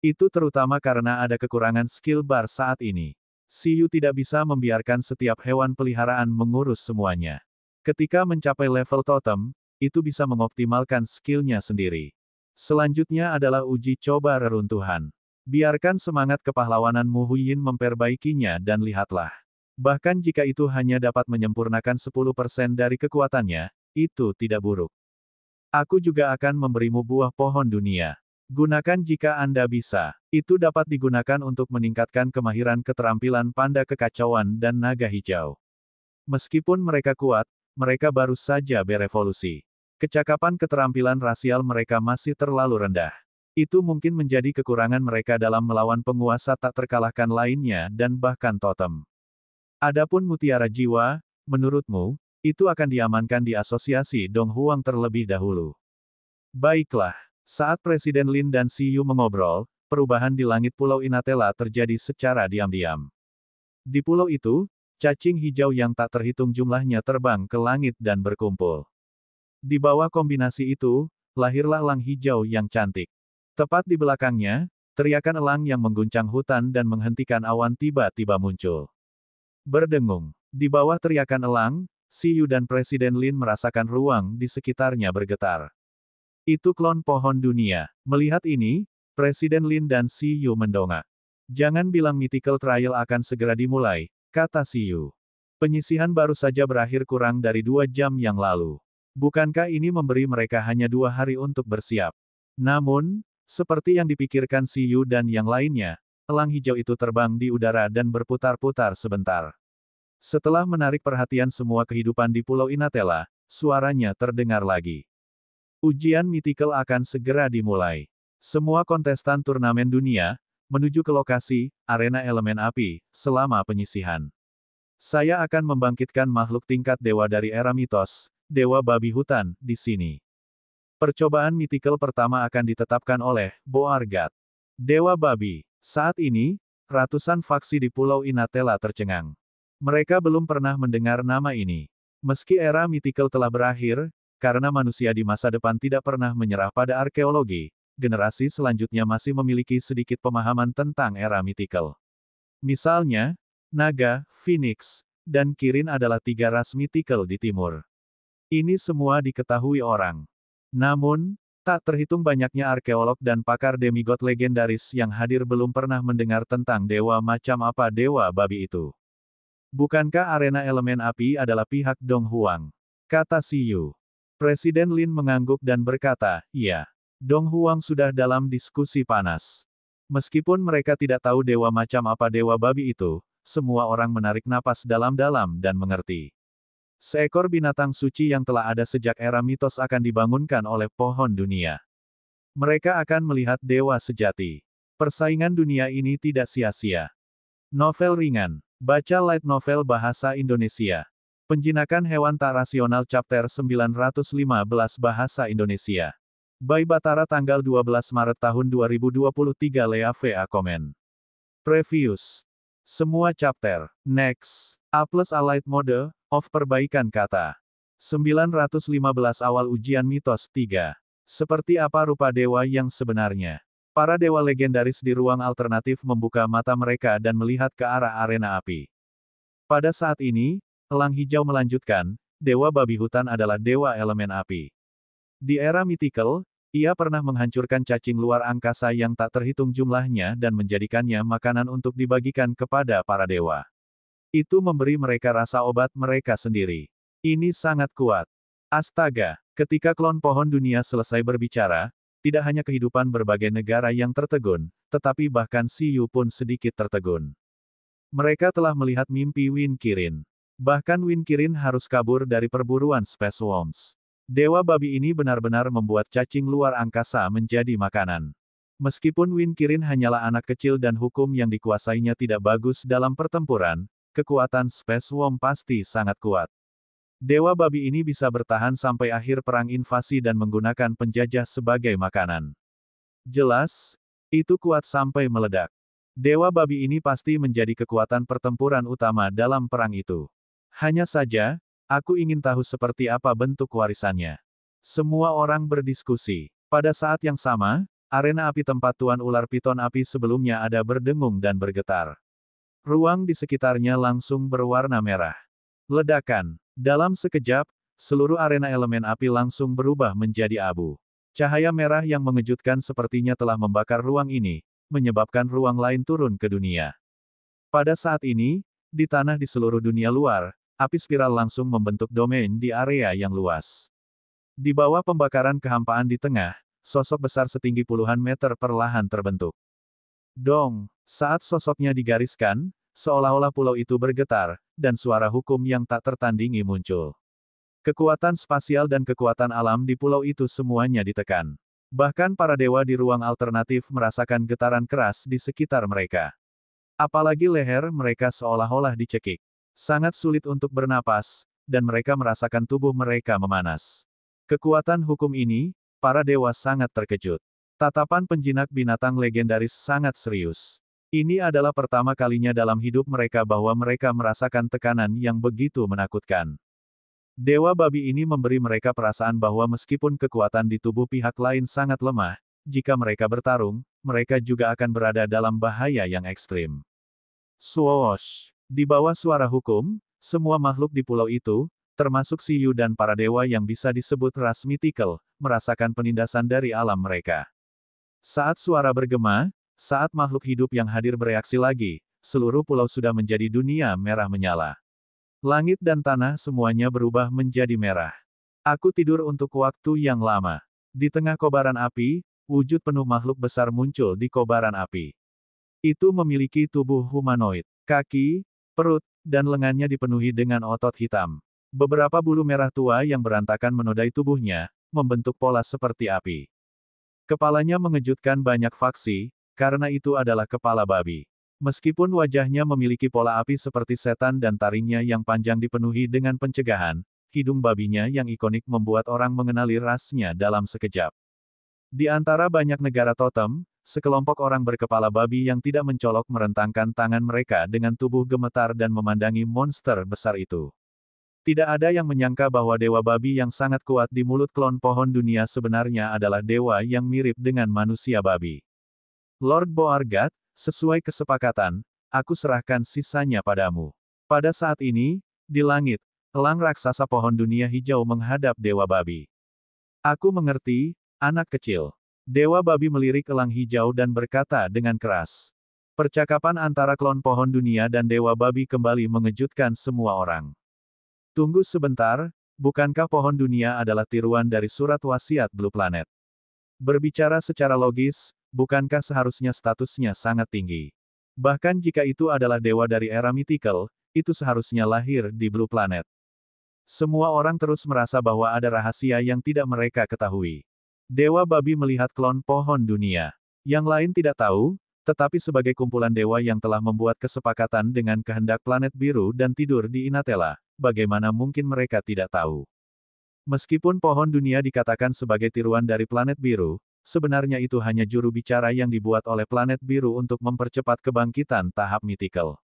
Itu terutama karena ada kekurangan skill bar saat ini. Siyu tidak bisa membiarkan setiap hewan peliharaan mengurus semuanya. Ketika mencapai level totem, itu bisa mengoptimalkan skillnya sendiri. Selanjutnya adalah uji coba reruntuhan. Biarkan semangat kepahlawanan Mu Huiyin memperbaikinya dan lihatlah. Bahkan jika itu hanya dapat menyempurnakan 10% dari kekuatannya, itu tidak buruk. Aku juga akan memberimu buah pohon dunia. Gunakan jika Anda bisa. Itu dapat digunakan untuk meningkatkan kemahiran keterampilan panda kekacauan dan naga hijau. Meskipun mereka kuat, mereka baru saja berevolusi. Kecakapan keterampilan rasial mereka masih terlalu rendah. Itu mungkin menjadi kekurangan mereka dalam melawan penguasa tak terkalahkan lainnya dan bahkan totem. Adapun mutiara jiwa, menurutmu, itu akan diamankan di asosiasi Dong Huang terlebih dahulu. Baiklah. Saat Presiden Lin dan Siyu mengobrol, perubahan di langit Pulau Inatela terjadi secara diam-diam. Di pulau itu, cacing hijau yang tak terhitung jumlahnya terbang ke langit dan berkumpul. Di bawah kombinasi itu, lahirlah elang hijau yang cantik. Tepat di belakangnya, teriakan elang yang mengguncang hutan dan menghentikan awan tiba-tiba muncul. Berdengung. Di bawah teriakan elang, Siyu dan Presiden Lin merasakan ruang di sekitarnya bergetar. Itu klon pohon dunia. Melihat ini, Presiden Lin dan Siyu mendongak. Jangan bilang mythical trial akan segera dimulai, kata Siyu. Penyisihan baru saja berakhir kurang dari 2 jam yang lalu. Bukankah ini memberi mereka hanya 2 hari untuk bersiap? Namun, seperti yang dipikirkan Siyu dan yang lainnya, elang hijau itu terbang di udara dan berputar-putar sebentar. Setelah menarik perhatian semua kehidupan di Pulau Inatela, suaranya terdengar lagi. Ujian mythical akan segera dimulai. Semua kontestan turnamen dunia, menuju ke lokasi, arena elemen api, selama penyisihan. Saya akan membangkitkan makhluk tingkat dewa dari era mitos, dewa babi hutan, di sini. Percobaan mythical pertama akan ditetapkan oleh Boargat. Dewa babi. Saat ini, ratusan faksi di Pulau Inatela tercengang. Mereka belum pernah mendengar nama ini. Meski era mythical telah berakhir, karena manusia di masa depan tidak pernah menyerah pada arkeologi, generasi selanjutnya masih memiliki sedikit pemahaman tentang era mythical. Misalnya, naga, phoenix, dan kirin adalah 3 ras mythical di timur. Ini semua diketahui orang. Namun, tak terhitung banyaknya arkeolog dan pakar demigod legendaris yang hadir belum pernah mendengar tentang dewa macam apa dewa babi itu. Bukankah arena elemen api adalah pihak Dong Huang? Kata Siyu. Presiden Lin mengangguk dan berkata, iya. Dong Huang sudah dalam diskusi panas. Meskipun mereka tidak tahu dewa macam apa dewa babi itu, semua orang menarik napas dalam-dalam dan mengerti. Seekor binatang suci yang telah ada sejak era mitos akan dibangunkan oleh pohon dunia. Mereka akan melihat dewa sejati. Persaingan dunia ini tidak sia-sia. Novel ringan. Baca light novel bahasa Indonesia. Penjinakan hewan tak rasional Chapter 915 Bahasa Indonesia. By Batara tanggal 12 Maret tahun 2023 Lea VA Komen. Previous. Semua chapter. Next. A plus a light mode, of perbaikan kata. 915 awal ujian mitos 3. Seperti apa rupa dewa yang sebenarnya? Para dewa legendaris di ruang alternatif membuka mata mereka dan melihat ke arah arena api. Pada saat ini, elang hijau melanjutkan, dewa babi hutan adalah dewa elemen api. Di era mythical, ia pernah menghancurkan cacing luar angkasa yang tak terhitung jumlahnya dan menjadikannya makanan untuk dibagikan kepada para dewa. Itu memberi mereka rasa obat mereka sendiri. Ini sangat kuat. Astaga, ketika klon pohon dunia selesai berbicara, tidak hanya kehidupan berbagai negara yang tertegun, tetapi bahkan Siyu pun sedikit tertegun. Mereka telah melihat mimpi Win Kirin. Bahkan Win Kirin harus kabur dari perburuan Space Worms. Dewa babi ini benar-benar membuat cacing luar angkasa menjadi makanan. Meskipun Win Kirin hanyalah anak kecil dan hukum yang dikuasainya tidak bagus dalam pertempuran, kekuatan Space Worm pasti sangat kuat. Dewa babi ini bisa bertahan sampai akhir perang invasi dan menggunakan penjajah sebagai makanan. Jelas, Itu kuat sampai meledak. Dewa babi ini pasti menjadi kekuatan pertempuran utama dalam perang itu. Hanya saja, aku ingin tahu seperti apa bentuk warisannya. Semua orang berdiskusi. Pada saat yang sama, arena api tempat Tuan Ular Piton Api sebelumnya ada berdengung dan bergetar. Ruang di sekitarnya langsung berwarna merah. Ledakan. Dalam sekejap, seluruh arena elemen api langsung berubah menjadi abu. Cahaya merah yang mengejutkan sepertinya telah membakar ruang ini, menyebabkan ruang lain turun ke dunia. Pada saat ini, di tanah di seluruh dunia luar, api spiral langsung membentuk domain di area yang luas. Di bawah pembakaran kehampaan di tengah, sosok besar setinggi puluhan meter perlahan terbentuk. Dong, saat sosoknya digariskan, seolah-olah pulau itu bergetar, dan suara hukum yang tak tertandingi muncul. Kekuatan spasial dan kekuatan alam di pulau itu semuanya ditekan. Bahkan para dewa di ruang alternatif merasakan getaran keras di sekitar mereka. Apalagi leher mereka seolah-olah dicekik. Sangat sulit untuk bernapas, dan mereka merasakan tubuh mereka memanas. Kekuatan hukum ini, para dewa sangat terkejut. Tatapan penjinak binatang legendaris sangat serius. Ini adalah pertama kalinya dalam hidup mereka bahwa mereka merasakan tekanan yang begitu menakutkan. Dewa babi ini memberi mereka perasaan bahwa meskipun kekuatan di tubuh pihak lain sangat lemah, jika mereka bertarung, mereka juga akan berada dalam bahaya yang ekstrim. Swoosh! Di bawah suara hukum, semua makhluk di pulau itu, termasuk Siyu dan para dewa yang bisa disebut ras mythical, merasakan penindasan dari alam mereka. Saat suara bergema, saat makhluk hidup yang hadir bereaksi lagi, seluruh pulau sudah menjadi dunia merah menyala. Langit dan tanah semuanya berubah menjadi merah. Aku tidur untuk waktu yang lama. Di tengah kobaran api, wujud penuh makhluk besar muncul di kobaran api. Itu memiliki tubuh humanoid. Kaki, perut, dan lengannya dipenuhi dengan otot hitam. Beberapa bulu merah tua yang berantakan menodai tubuhnya, membentuk pola seperti api. Kepalanya mengejutkan banyak faksi, karena itu adalah kepala babi. Meskipun wajahnya memiliki pola api seperti setan dan taringnya yang panjang dipenuhi dengan pencegahan, hidung babinya yang ikonik membuat orang mengenali rasnya dalam sekejap. Di antara banyak negara totem, sekelompok orang berkepala babi yang tidak mencolok merentangkan tangan mereka dengan tubuh gemetar dan memandangi monster besar itu. Tidak ada yang menyangka bahwa dewa babi yang sangat kuat di mulut klon pohon dunia sebenarnya adalah dewa yang mirip dengan manusia babi. Lord Boargat, sesuai kesepakatan, aku serahkan sisanya padamu. Pada saat ini, di langit, elang raksasa pohon dunia hijau menghadap dewa babi. Aku mengerti, anak kecil. Dewa babi melirik elang hijau dan berkata dengan keras. Percakapan antara klon pohon dunia dan dewa babi kembali mengejutkan semua orang. Tunggu sebentar, bukankah pohon dunia adalah tiruan dari surat wasiat Blue Planet? Berbicara secara logis, bukankah seharusnya statusnya sangat tinggi? Bahkan jika itu adalah dewa dari era mythical, itu seharusnya lahir di Blue Planet. Semua orang terus merasa bahwa ada rahasia yang tidak mereka ketahui. Dewa babi melihat klon pohon dunia. Yang lain tidak tahu, tetapi sebagai kumpulan dewa yang telah membuat kesepakatan dengan kehendak planet biru dan tidur di Inatella, bagaimana mungkin mereka tidak tahu? Meskipun pohon dunia dikatakan sebagai tiruan dari planet biru, sebenarnya itu hanya juru bicara yang dibuat oleh planet biru untuk mempercepat kebangkitan tahap mythical.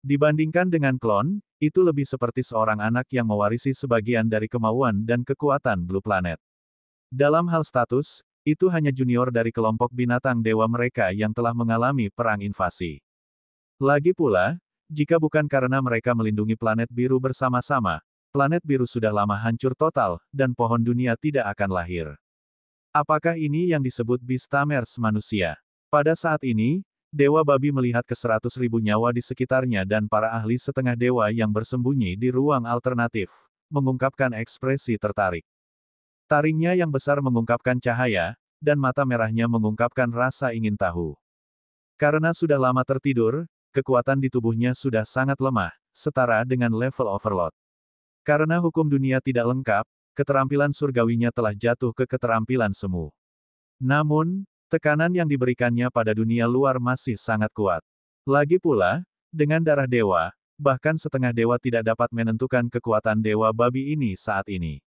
Dibandingkan dengan klon, itu lebih seperti seorang anak yang mewarisi sebagian dari kemauan dan kekuatan Blue Planet. Dalam hal status, itu hanya junior dari kelompok binatang dewa mereka yang telah mengalami perang invasi. Lagi pula, jika bukan karena mereka melindungi planet biru bersama-sama, planet biru sudah lama hancur total, dan pohon dunia tidak akan lahir. Apakah ini yang disebut Beastamers manusia? Pada saat ini, Dewa Babi melihat ke 100.000 nyawa di sekitarnya dan para ahli setengah dewa yang bersembunyi di ruang alternatif, mengungkapkan ekspresi tertarik. Taringnya yang besar mengungkapkan cahaya, dan mata merahnya mengungkapkan rasa ingin tahu. Karena sudah lama tertidur, kekuatan di tubuhnya sudah sangat lemah, setara dengan level overload. Karena hukum dunia tidak lengkap, keterampilan surgawinya telah jatuh ke keterampilan semu. Namun, tekanan yang diberikannya pada dunia luar masih sangat kuat. Lagi pula, dengan darah dewa, bahkan setengah dewa tidak dapat menentukan kekuatan dewa babi ini saat ini.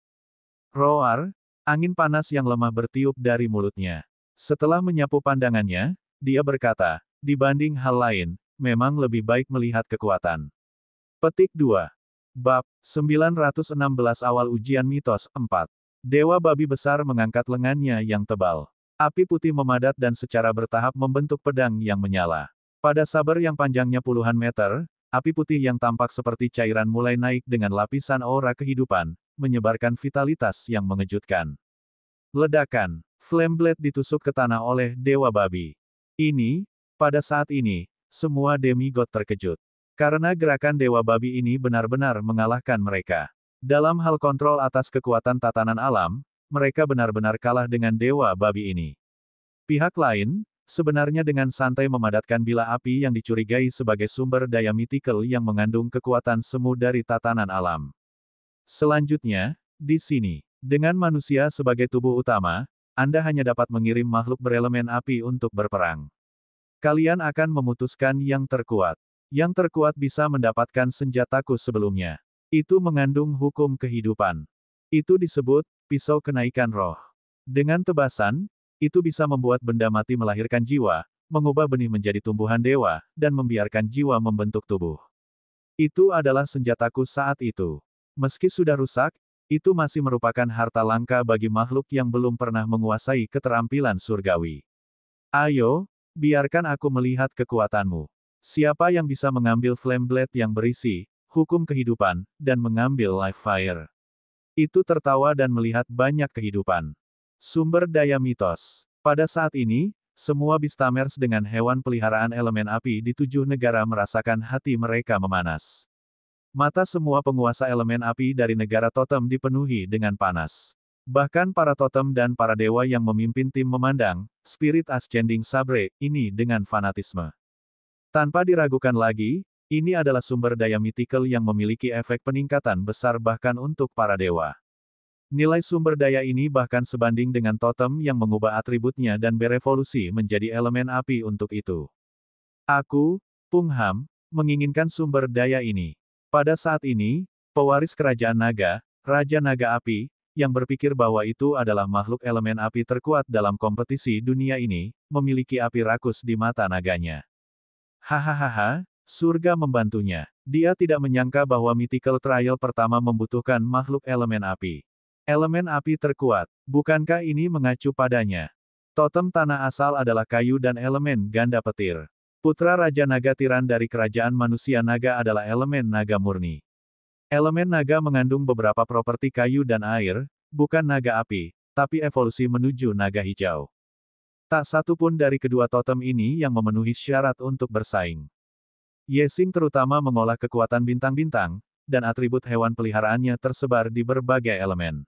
Roar, angin panas yang lemah bertiup dari mulutnya. Setelah menyapu pandangannya, dia berkata, dibanding hal lain, memang lebih baik melihat kekuatan. Petik 2. Bab 916 Awal Ujian Mitos 4. Dewa babi besar mengangkat lengannya yang tebal. Api putih memadat dan secara bertahap membentuk pedang yang menyala. Pada saber yang panjangnya puluhan meter, api putih yang tampak seperti cairan mulai naik dengan lapisan aura kehidupan, menyebarkan vitalitas yang mengejutkan. Ledakan. Flameblade ditusuk ke tanah oleh Dewa Babi. Pada saat ini, semua demigod terkejut. Karena gerakan Dewa Babi ini benar-benar mengalahkan mereka. Dalam hal kontrol atas kekuatan tatanan alam, mereka benar-benar kalah dengan Dewa Babi ini. Pihak lain, sebenarnya dengan santai memadatkan bila api yang dicurigai sebagai sumber daya mitikal yang mengandung kekuatan semu dari tatanan alam. Selanjutnya, di sini, dengan manusia sebagai tubuh utama, Anda hanya dapat mengirim makhluk berelemen api untuk berperang. Kalian akan memutuskan yang terkuat. Yang terkuat bisa mendapatkan senjataku sebelumnya. Itu mengandung hukum kehidupan. Itu disebut pisau kenaikan roh. Dengan tebasan, itu bisa membuat benda mati melahirkan jiwa, mengubah benih menjadi tumbuhan dewa, dan membiarkan jiwa membentuk tubuh. Itu adalah senjataku saat itu. Meski sudah rusak, itu masih merupakan harta langka bagi makhluk yang belum pernah menguasai keterampilan surgawi. Ayo, biarkan aku melihat kekuatanmu. Siapa yang bisa mengambil flame blade yang berisi hukum kehidupan, dan mengambil life fire? Itu tertawa dan melihat banyak kehidupan. Sumber daya mitos. Pada saat ini, semua Beastamers dengan hewan peliharaan elemen api di 7 negara merasakan hati mereka memanas. Mata semua penguasa elemen api dari negara totem dipenuhi dengan panas. Bahkan para totem dan para dewa yang memimpin tim memandang Spirit Ascending Sabre ini dengan fanatisme. Tanpa diragukan lagi, ini adalah sumber daya mitikal yang memiliki efek peningkatan besar bahkan untuk para dewa. Nilai sumber daya ini bahkan sebanding dengan totem yang mengubah atributnya dan berevolusi menjadi elemen api untuk itu. Aku, Pungham, menginginkan sumber daya ini. Pada saat ini, pewaris kerajaan naga, Raja Naga Api, yang berpikir bahwa itu adalah makhluk elemen api terkuat dalam kompetisi dunia ini, memiliki api rakus di mata naganya. Hahaha, surga membantunya. Dia tidak menyangka bahwa mythical trial pertama membutuhkan makhluk elemen api. Elemen api terkuat, bukankah ini mengacu padanya? Totem tanah asal adalah kayu dan elemen ganda petir. Putra Raja Naga Tiran dari Kerajaan Manusia Naga adalah elemen naga murni. Elemen naga mengandung beberapa properti kayu dan air, bukan naga api, tapi evolusi menuju naga hijau. Tak satu pun dari kedua totem ini yang memenuhi syarat untuk bersaing. Yexing terutama mengolah kekuatan bintang-bintang, dan atribut hewan peliharaannya tersebar di berbagai elemen.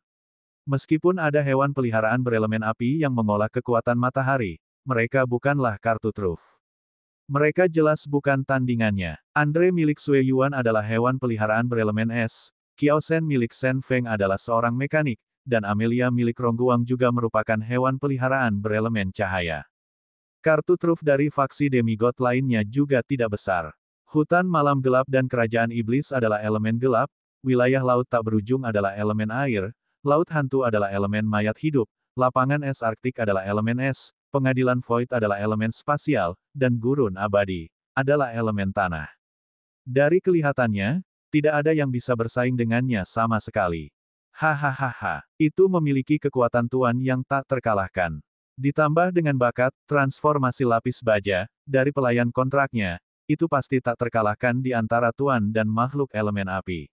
Meskipun ada hewan peliharaan berelemen api yang mengolah kekuatan matahari, mereka bukanlah kartu truf. Mereka jelas bukan tandingannya. Andre milik Sui Yuan adalah hewan peliharaan berelemen es, Qiao Shen milik Shen Feng adalah seorang mekanik, dan Amelia milik Rongguang juga merupakan hewan peliharaan berelemen cahaya. Kartu truf dari faksi demigod lainnya juga tidak besar. Hutan malam gelap dan kerajaan iblis adalah elemen gelap, wilayah laut tak berujung adalah elemen air, laut hantu adalah elemen mayat hidup, lapangan es Arktik adalah elemen es, pengadilan Void adalah elemen spasial, dan gurun abadi adalah elemen tanah. Dari kelihatannya, tidak ada yang bisa bersaing dengannya sama sekali. Hahaha, itu memiliki kekuatan tuan yang tak terkalahkan. Ditambah dengan bakat transformasi lapis baja dari pelayan kontraknya, itu pasti tak terkalahkan di antara tuan dan makhluk elemen api.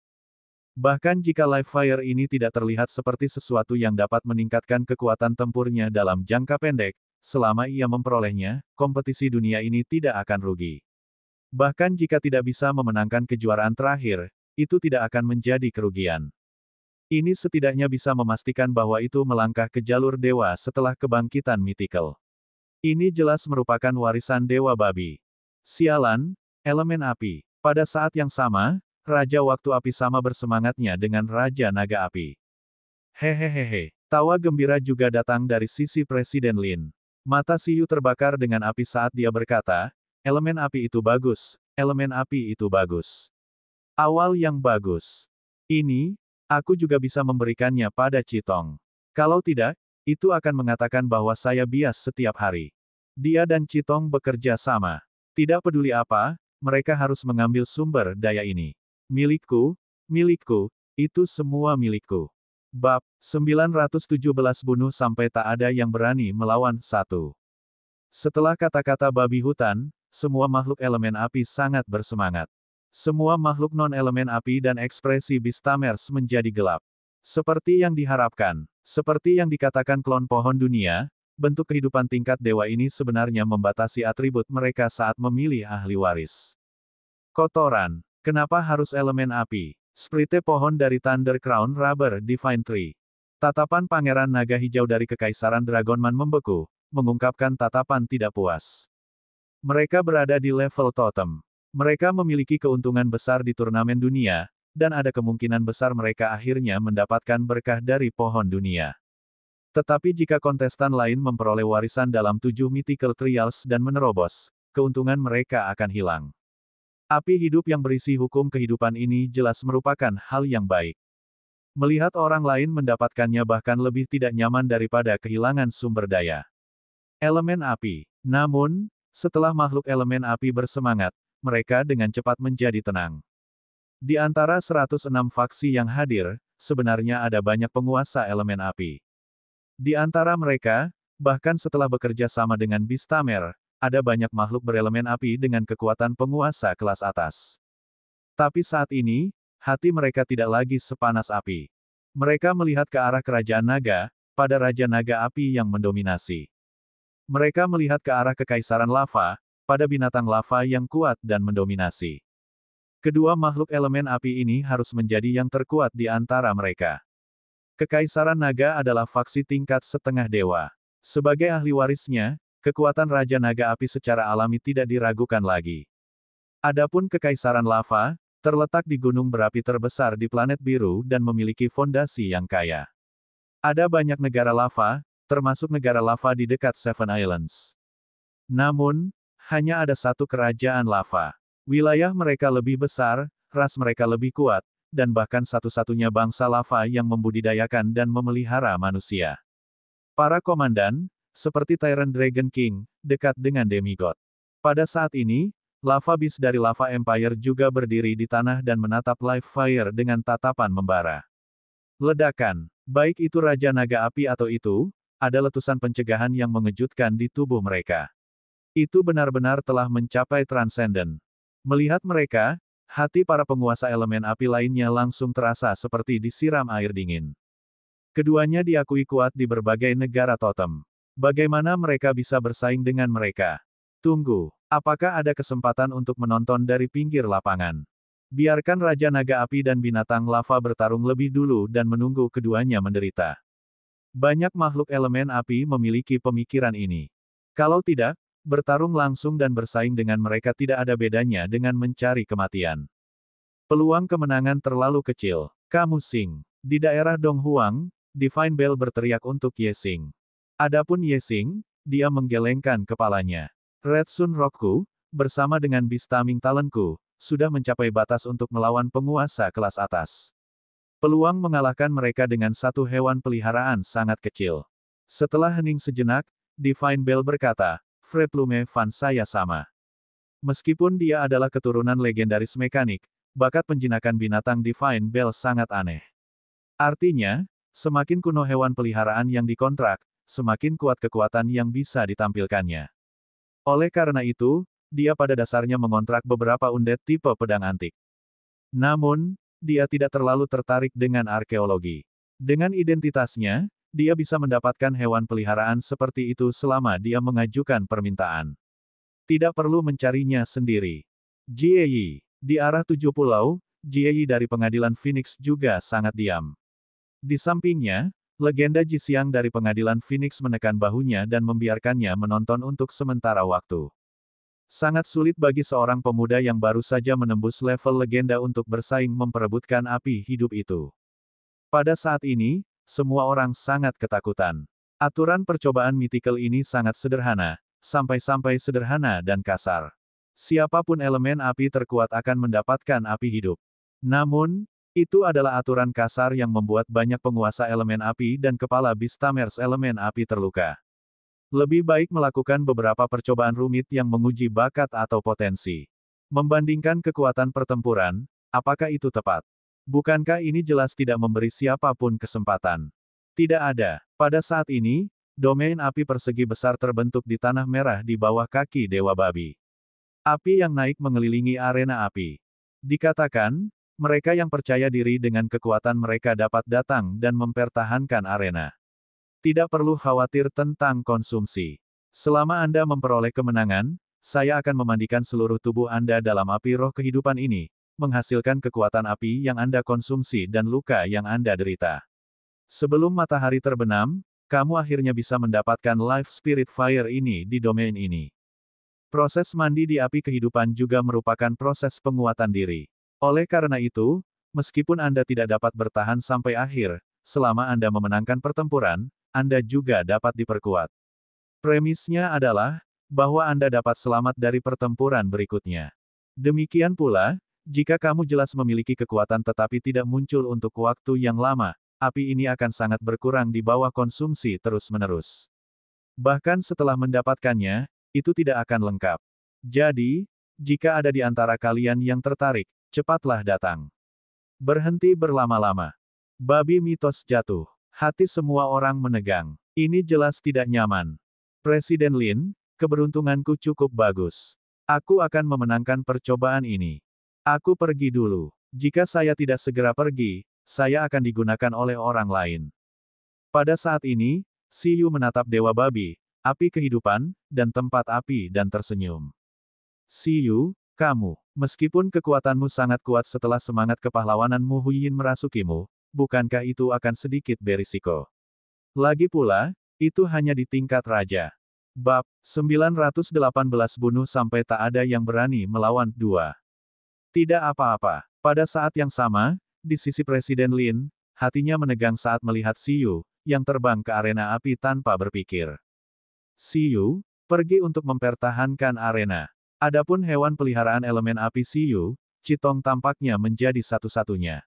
Bahkan jika live fire ini tidak terlihat seperti sesuatu yang dapat meningkatkan kekuatan tempurnya dalam jangka pendek, selama ia memperolehnya, kompetisi dunia ini tidak akan rugi. Bahkan jika tidak bisa memenangkan kejuaraan terakhir, itu tidak akan menjadi kerugian. Ini setidaknya bisa memastikan bahwa itu melangkah ke jalur dewa setelah kebangkitan mythical. Ini jelas merupakan warisan Dewa Babi. Sialan, elemen api. Pada saat yang sama, Raja Waktu Api sama bersemangatnya dengan Raja Naga Api. Hehehehe. Tawa gembira juga datang dari sisi Presiden Lin. Mata Siyu terbakar dengan api saat dia berkata, elemen api itu bagus, elemen api itu bagus. Awal yang bagus. Ini, aku juga bisa memberikannya pada Citong. Kalau tidak, itu akan mengatakan bahwa saya bias setiap hari. Dia dan Chitong bekerja sama. Tidak peduli apa, mereka harus mengambil sumber daya ini. Milikku, milikku, itu semua milikku. Bab 917 bunuh sampai tak ada yang berani melawan satu. Setelah kata-kata babi hutan, semua makhluk elemen api sangat bersemangat. Semua makhluk non-elemen api dan ekspresi Beastamers menjadi gelap. Seperti yang diharapkan, seperti yang dikatakan klon pohon dunia, bentuk kehidupan tingkat dewa ini sebenarnya membatasi atribut mereka saat memilih ahli waris. Kotoran. Kenapa harus elemen api? Sprite pohon dari Thunder Crown Rubber Divine Tree. Tatapan Pangeran Naga Hijau dari Kekaisaran Dragonman membeku, mengungkapkan tatapan tidak puas. Mereka berada di level totem. Mereka memiliki keuntungan besar di turnamen dunia, dan ada kemungkinan besar mereka akhirnya mendapatkan berkah dari pohon dunia. Tetapi jika kontestan lain memperoleh warisan dalam 7 Mythical Trials dan menerobos, keuntungan mereka akan hilang. Api hidup yang berisi hukum kehidupan ini jelas merupakan hal yang baik. Melihat orang lain mendapatkannya bahkan lebih tidak nyaman daripada kehilangan sumber daya. Elemen api. Namun, setelah makhluk elemen api bersemangat, mereka dengan cepat menjadi tenang. Di antara 106 faksi yang hadir, sebenarnya ada banyak penguasa elemen api. Di antara mereka, bahkan setelah bekerja sama dengan Beastamer, ada banyak makhluk berelemen api dengan kekuatan penguasa kelas atas. Tapi saat ini, hati mereka tidak lagi sepanas api. Mereka melihat ke arah kerajaan naga, pada Raja Naga Api yang mendominasi. Mereka melihat ke arah kekaisaran lava, pada binatang lava yang kuat dan mendominasi. Kedua makhluk elemen api ini harus menjadi yang terkuat di antara mereka. Kekaisaran Naga adalah faksi tingkat setengah dewa. Sebagai ahli warisnya, kekuatan Raja Naga Api secara alami tidak diragukan lagi. Adapun Kekaisaran Lava, terletak di gunung berapi terbesar di planet biru dan memiliki fondasi yang kaya. Ada banyak negara lava, termasuk negara lava di dekat Seven Islands. Namun, hanya ada satu kerajaan lava. Wilayah mereka lebih besar, ras mereka lebih kuat, dan bahkan satu-satunya bangsa lava yang membudidayakan dan memelihara manusia. Para komandan, seperti Tyrant Dragon King, dekat dengan demigod. Pada saat ini, Lava Beast dari Lava Empire juga berdiri di tanah dan menatap Live Fire dengan tatapan membara. Ledakan, baik itu Raja Naga Api atau itu, ada letusan pencegahan yang mengejutkan di tubuh mereka. Itu benar-benar telah mencapai transenden. Melihat mereka, hati para penguasa elemen api lainnya langsung terasa seperti disiram air dingin. Keduanya diakui kuat di berbagai negara totem. Bagaimana mereka bisa bersaing dengan mereka? Tunggu, apakah ada kesempatan untuk menonton dari pinggir lapangan? Biarkan Raja Naga Api dan binatang lava bertarung lebih dulu dan menunggu keduanya menderita. Banyak makhluk elemen api memiliki pemikiran ini. Kalau tidak, bertarung langsung dan bersaing dengan mereka tidak ada bedanya dengan mencari kematian. Peluang kemenangan terlalu kecil. Kamu Xing. Di daerah Donghuang, Divine Bell berteriak untuk Ye Xing. Adapun Ye Xing, dia menggelengkan kepalanya. Red Sun Rockku, bersama dengan Beastaming Talentku, sudah mencapai batas untuk melawan penguasa kelas atas. Peluang mengalahkan mereka dengan satu hewan peliharaan sangat kecil. Setelah hening sejenak, Divine Bell berkata, Freplume Fan saya sama. Meskipun dia adalah keturunan legendaris mekanik, bakat penjinakan binatang Divine Bell sangat aneh. Artinya, semakin kuno hewan peliharaan yang dikontrak, semakin kuat kekuatan yang bisa ditampilkannya. Oleh karena itu, dia pada dasarnya mengontrak beberapa undead tipe pedang antik. Namun, dia tidak terlalu tertarik dengan arkeologi. Dengan identitasnya, dia bisa mendapatkan hewan peliharaan seperti itu selama dia mengajukan permintaan. Tidak perlu mencarinya sendiri. Jieyi. Di arah 7 pulau, Jieyi dari pengadilan Phoenix juga sangat diam. Di sampingnya, legenda Jisiang dari pengadilan Phoenix menekan bahunya dan membiarkannya menonton untuk sementara waktu. Sangat sulit bagi seorang pemuda yang baru saja menembus level legenda untuk bersaing memperebutkan api hidup itu. Pada saat ini, semua orang sangat ketakutan. Aturan percobaan mythical ini sangat sederhana, sampai-sampai sederhana dan kasar. Siapapun elemen api terkuat akan mendapatkan api hidup. Namun, itu adalah aturan kasar yang membuat banyak penguasa elemen api dan kepala Beastamers elemen api terluka. Lebih baik melakukan beberapa percobaan rumit yang menguji bakat atau potensi. Membandingkan kekuatan pertempuran, apakah itu tepat? Bukankah ini jelas tidak memberi siapapun kesempatan? Tidak ada. Pada saat ini, domain api persegi besar terbentuk di tanah merah di bawah kaki Dewa Babi. Api yang naik mengelilingi arena api. Dikatakan, mereka yang percaya diri dengan kekuatan mereka dapat datang dan mempertahankan arena. Tidak perlu khawatir tentang konsumsi. Selama Anda memperoleh kemenangan, saya akan memandikan seluruh tubuh Anda dalam api roh kehidupan ini, menghasilkan kekuatan api yang Anda konsumsi dan luka yang Anda derita. Sebelum matahari terbenam, kamu akhirnya bisa mendapatkan Life Spirit Fire ini di domain ini. Proses mandi di api kehidupan juga merupakan proses penguatan diri. Oleh karena itu, meskipun Anda tidak dapat bertahan sampai akhir, selama Anda memenangkan pertempuran, Anda juga dapat diperkuat. Premisnya adalah, bahwa Anda dapat selamat dari pertempuran berikutnya. Demikian pula, jika kamu jelas memiliki kekuatan tetapi tidak muncul untuk waktu yang lama, api ini akan sangat berkurang di bawah konsumsi terus-menerus. Bahkan setelah mendapatkannya, itu tidak akan lengkap. Jadi, jika ada di antara kalian yang tertarik, cepatlah datang. Berhenti berlama-lama. Babi mitos jatuh. Hati semua orang menegang. Ini jelas tidak nyaman. Presiden Lin, keberuntunganku cukup bagus. Aku akan memenangkan percobaan ini. Aku pergi dulu. Jika saya tidak segera pergi, saya akan digunakan oleh orang lain. Pada saat ini, Siyu menatap Dewa Babi, api kehidupan, dan tempat api dan tersenyum. Siyu, kamu, meskipun kekuatanmu sangat kuat setelah semangat kepahlawanan Mu Huiyin merasukimu, bukankah itu akan sedikit berisiko? Lagi pula, itu hanya di tingkat raja. Bab 918 bunuh sampai tak ada yang berani melawan dua. Tidak apa-apa. Pada saat yang sama, di sisi Presiden Lin, hatinya menegang saat melihat Siyu, yang terbang ke arena api tanpa berpikir. Siyu, pergi untuk mempertahankan arena. Adapun hewan peliharaan elemen api Siyu, Citong tampaknya menjadi satu-satunya.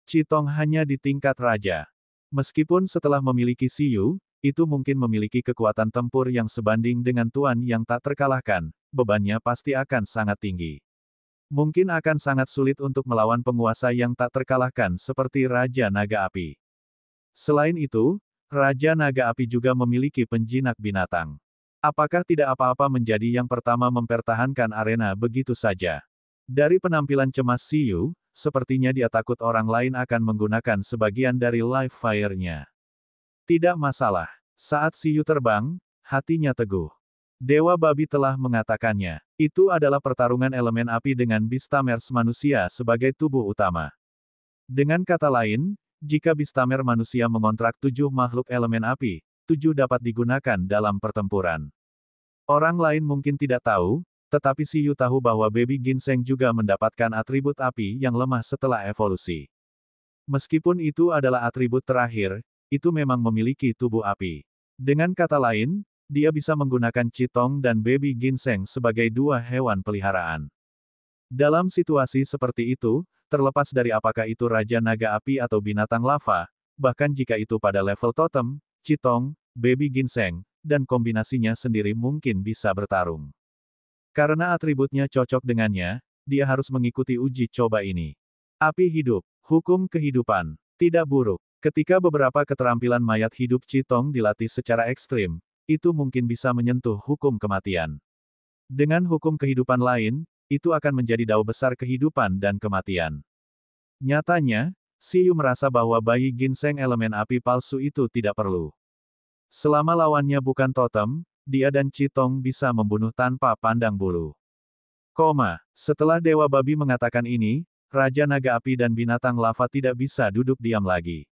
Citong hanya di tingkat raja. Meskipun setelah memiliki Siyu, itu mungkin memiliki kekuatan tempur yang sebanding dengan tuan yang tak terkalahkan, bebannya pasti akan sangat tinggi. Mungkin akan sangat sulit untuk melawan penguasa yang tak terkalahkan seperti Raja Naga Api. Selain itu, Raja Naga Api juga memiliki penjinak binatang. Apakah tidak apa-apa menjadi yang pertama mempertahankan arena begitu saja? Dari penampilan cemas Siyu, sepertinya dia takut orang lain akan menggunakan sebagian dari live fire-nya. Tidak masalah. Saat Siyu terbang, hatinya teguh. Dewa Babi telah mengatakannya. Itu adalah pertarungan elemen api dengan Beastamers manusia sebagai tubuh utama. Dengan kata lain, jika Beastamer manusia mengontrak 7 makhluk elemen api, 7 dapat digunakan dalam pertempuran. Orang lain mungkin tidak tahu, tetapi Siyu tahu bahwa Baby Ginseng juga mendapatkan atribut api yang lemah setelah evolusi. Meskipun itu adalah atribut terakhir, itu memang memiliki tubuh api. Dengan kata lain, dia bisa menggunakan Citong dan Baby Ginseng sebagai dua hewan peliharaan. Dalam situasi seperti itu, terlepas dari apakah itu Raja Naga Api atau binatang lava, bahkan jika itu pada level totem, Citong, Baby Ginseng, dan kombinasinya sendiri mungkin bisa bertarung. Karena atributnya cocok dengannya, dia harus mengikuti uji coba ini. Api hidup, hukum kehidupan, tidak buruk. Ketika beberapa keterampilan mayat hidup Citong dilatih secara ekstrim, itu mungkin bisa menyentuh hukum kematian. Dengan hukum kehidupan lain, itu akan menjadi dao besar kehidupan dan kematian. Nyatanya, Siyu merasa bahwa bayi ginseng elemen api palsu itu tidak perlu. Selama lawannya bukan totem, dia dan Citong bisa membunuh tanpa pandang bulu. Setelah Dewa Babi mengatakan ini, Raja Naga Api dan binatang lava tidak bisa duduk diam lagi.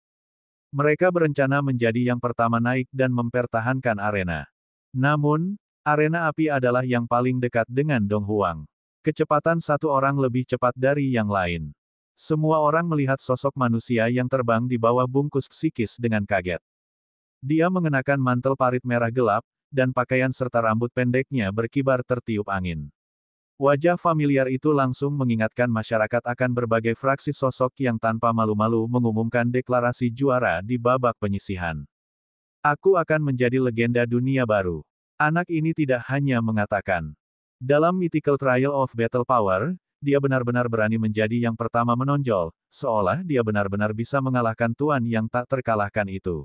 Mereka berencana menjadi yang pertama naik dan mempertahankan arena. Namun, arena api adalah yang paling dekat dengan Dong Huang. Kecepatan satu orang lebih cepat dari yang lain. Semua orang melihat sosok manusia yang terbang di bawah bungkus psikis dengan kaget. Dia mengenakan mantel parit merah gelap, dan pakaian serta rambut pendeknya berkibar tertiup angin. Wajah familiar itu langsung mengingatkan masyarakat akan berbagai fraksi sosok yang tanpa malu-malu mengumumkan deklarasi juara di babak penyisihan. Aku akan menjadi legenda dunia baru. Anak ini tidak hanya mengatakan. Dalam Mythical Trial of Battle Power, dia benar-benar berani menjadi yang pertama menonjol, seolah dia benar-benar bisa mengalahkan tuan yang tak terkalahkan itu.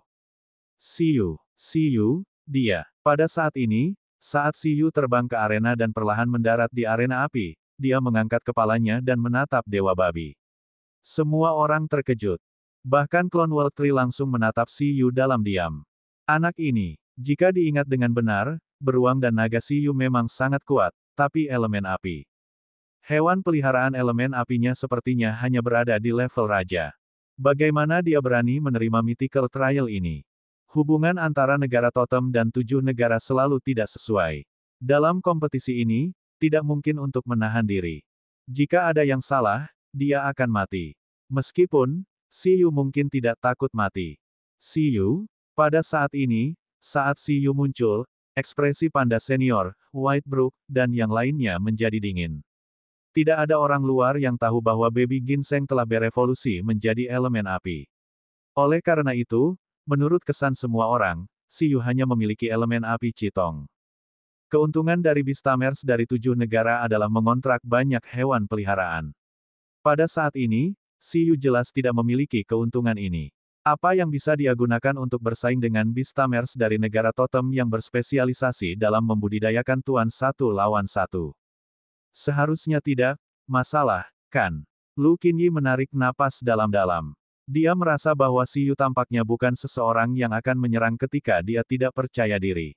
See you, dia. Pada saat ini, saat See terbang ke arena dan perlahan mendarat di arena api, dia mengangkat kepalanya dan menatap Dewa Babi. Semua orang terkejut. Bahkan Clone World Tree langsung menatap See dalam diam. Anak ini, jika diingat dengan benar, beruang dan naga See memang sangat kuat, tapi elemen api. Hewan peliharaan elemen apinya sepertinya hanya berada di level raja. Bagaimana dia berani menerima mythical trial ini? Hubungan antara negara totem dan 7 negara selalu tidak sesuai. Dalam kompetisi ini, tidak mungkin untuk menahan diri. Jika ada yang salah, dia akan mati. Meskipun, See mungkin tidak takut mati. See, pada saat ini, saat See muncul, ekspresi panda senior, Whitebrook, dan yang lainnya menjadi dingin. Tidak ada orang luar yang tahu bahwa baby ginseng telah berevolusi menjadi elemen api. Oleh karena itu, menurut kesan semua orang, See hanya memiliki elemen api Chitong. Keuntungan dari Beastamers dari 7 negara adalah mengontrak banyak hewan peliharaan. Pada saat ini, See jelas tidak memiliki keuntungan ini. Apa yang bisa dia gunakan untuk bersaing dengan Beastamers dari negara totem yang berspesialisasi dalam membudidayakan tuan satu lawan satu? Seharusnya tidak, masalah, kan? Lu Qinyi menarik napas dalam-dalam. Dia merasa bahwa See tampaknya bukan seseorang yang akan menyerang ketika dia tidak percaya diri.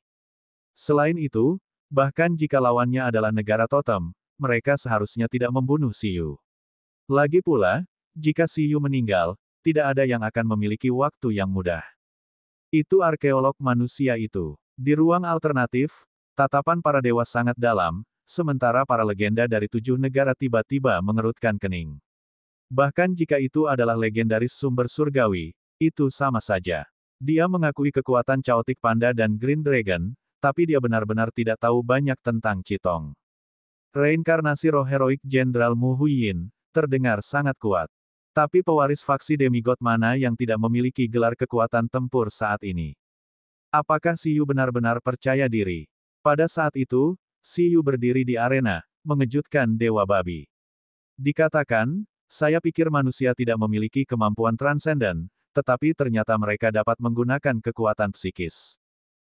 Selain itu, bahkan jika lawannya adalah negara totem, mereka seharusnya tidak membunuh See. Lagi pula, jika See meninggal, tidak ada yang akan memiliki waktu yang mudah. Itu arkeolog manusia itu. Di ruang alternatif, tatapan para dewa sangat dalam, sementara para legenda dari 7 negara tiba-tiba mengerutkan kening. Bahkan jika itu adalah legendaris sumber surgawi, itu sama saja. Dia mengakui kekuatan Chaotic Panda dan Green Dragon, tapi dia benar-benar tidak tahu banyak tentang Chitong. Reinkarnasi roh heroik Jenderal Mu Huiyin, terdengar sangat kuat. Tapi pewaris faksi demigod mana yang tidak memiliki gelar kekuatan tempur saat ini? Apakah See benar-benar percaya diri? Pada saat itu, See berdiri di arena, mengejutkan Dewa Babi. Dikatakan, saya pikir manusia tidak memiliki kemampuan transenden, tetapi ternyata mereka dapat menggunakan kekuatan psikis.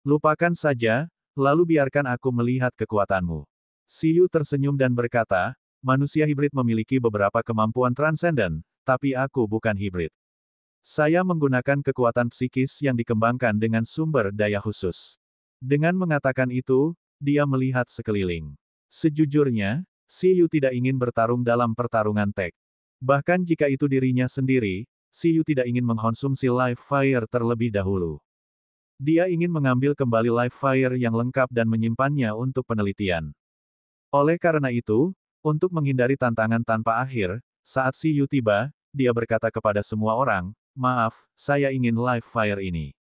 Lupakan saja, lalu biarkan aku melihat kekuatanmu. See tersenyum dan berkata, manusia hibrid memiliki beberapa kemampuan transenden, tapi aku bukan hibrid. Saya menggunakan kekuatan psikis yang dikembangkan dengan sumber daya khusus. Dengan mengatakan itu, dia melihat sekeliling. Sejujurnya, See tidak ingin bertarung dalam pertarungan tag. Bahkan jika itu dirinya sendiri, See tidak ingin mengkonsumsi live fire terlebih dahulu. Dia ingin mengambil kembali live fire yang lengkap dan menyimpannya untuk penelitian. Oleh karena itu, untuk menghindari tantangan tanpa akhir, saat See tiba, dia berkata kepada semua orang, maaf, saya ingin live fire ini.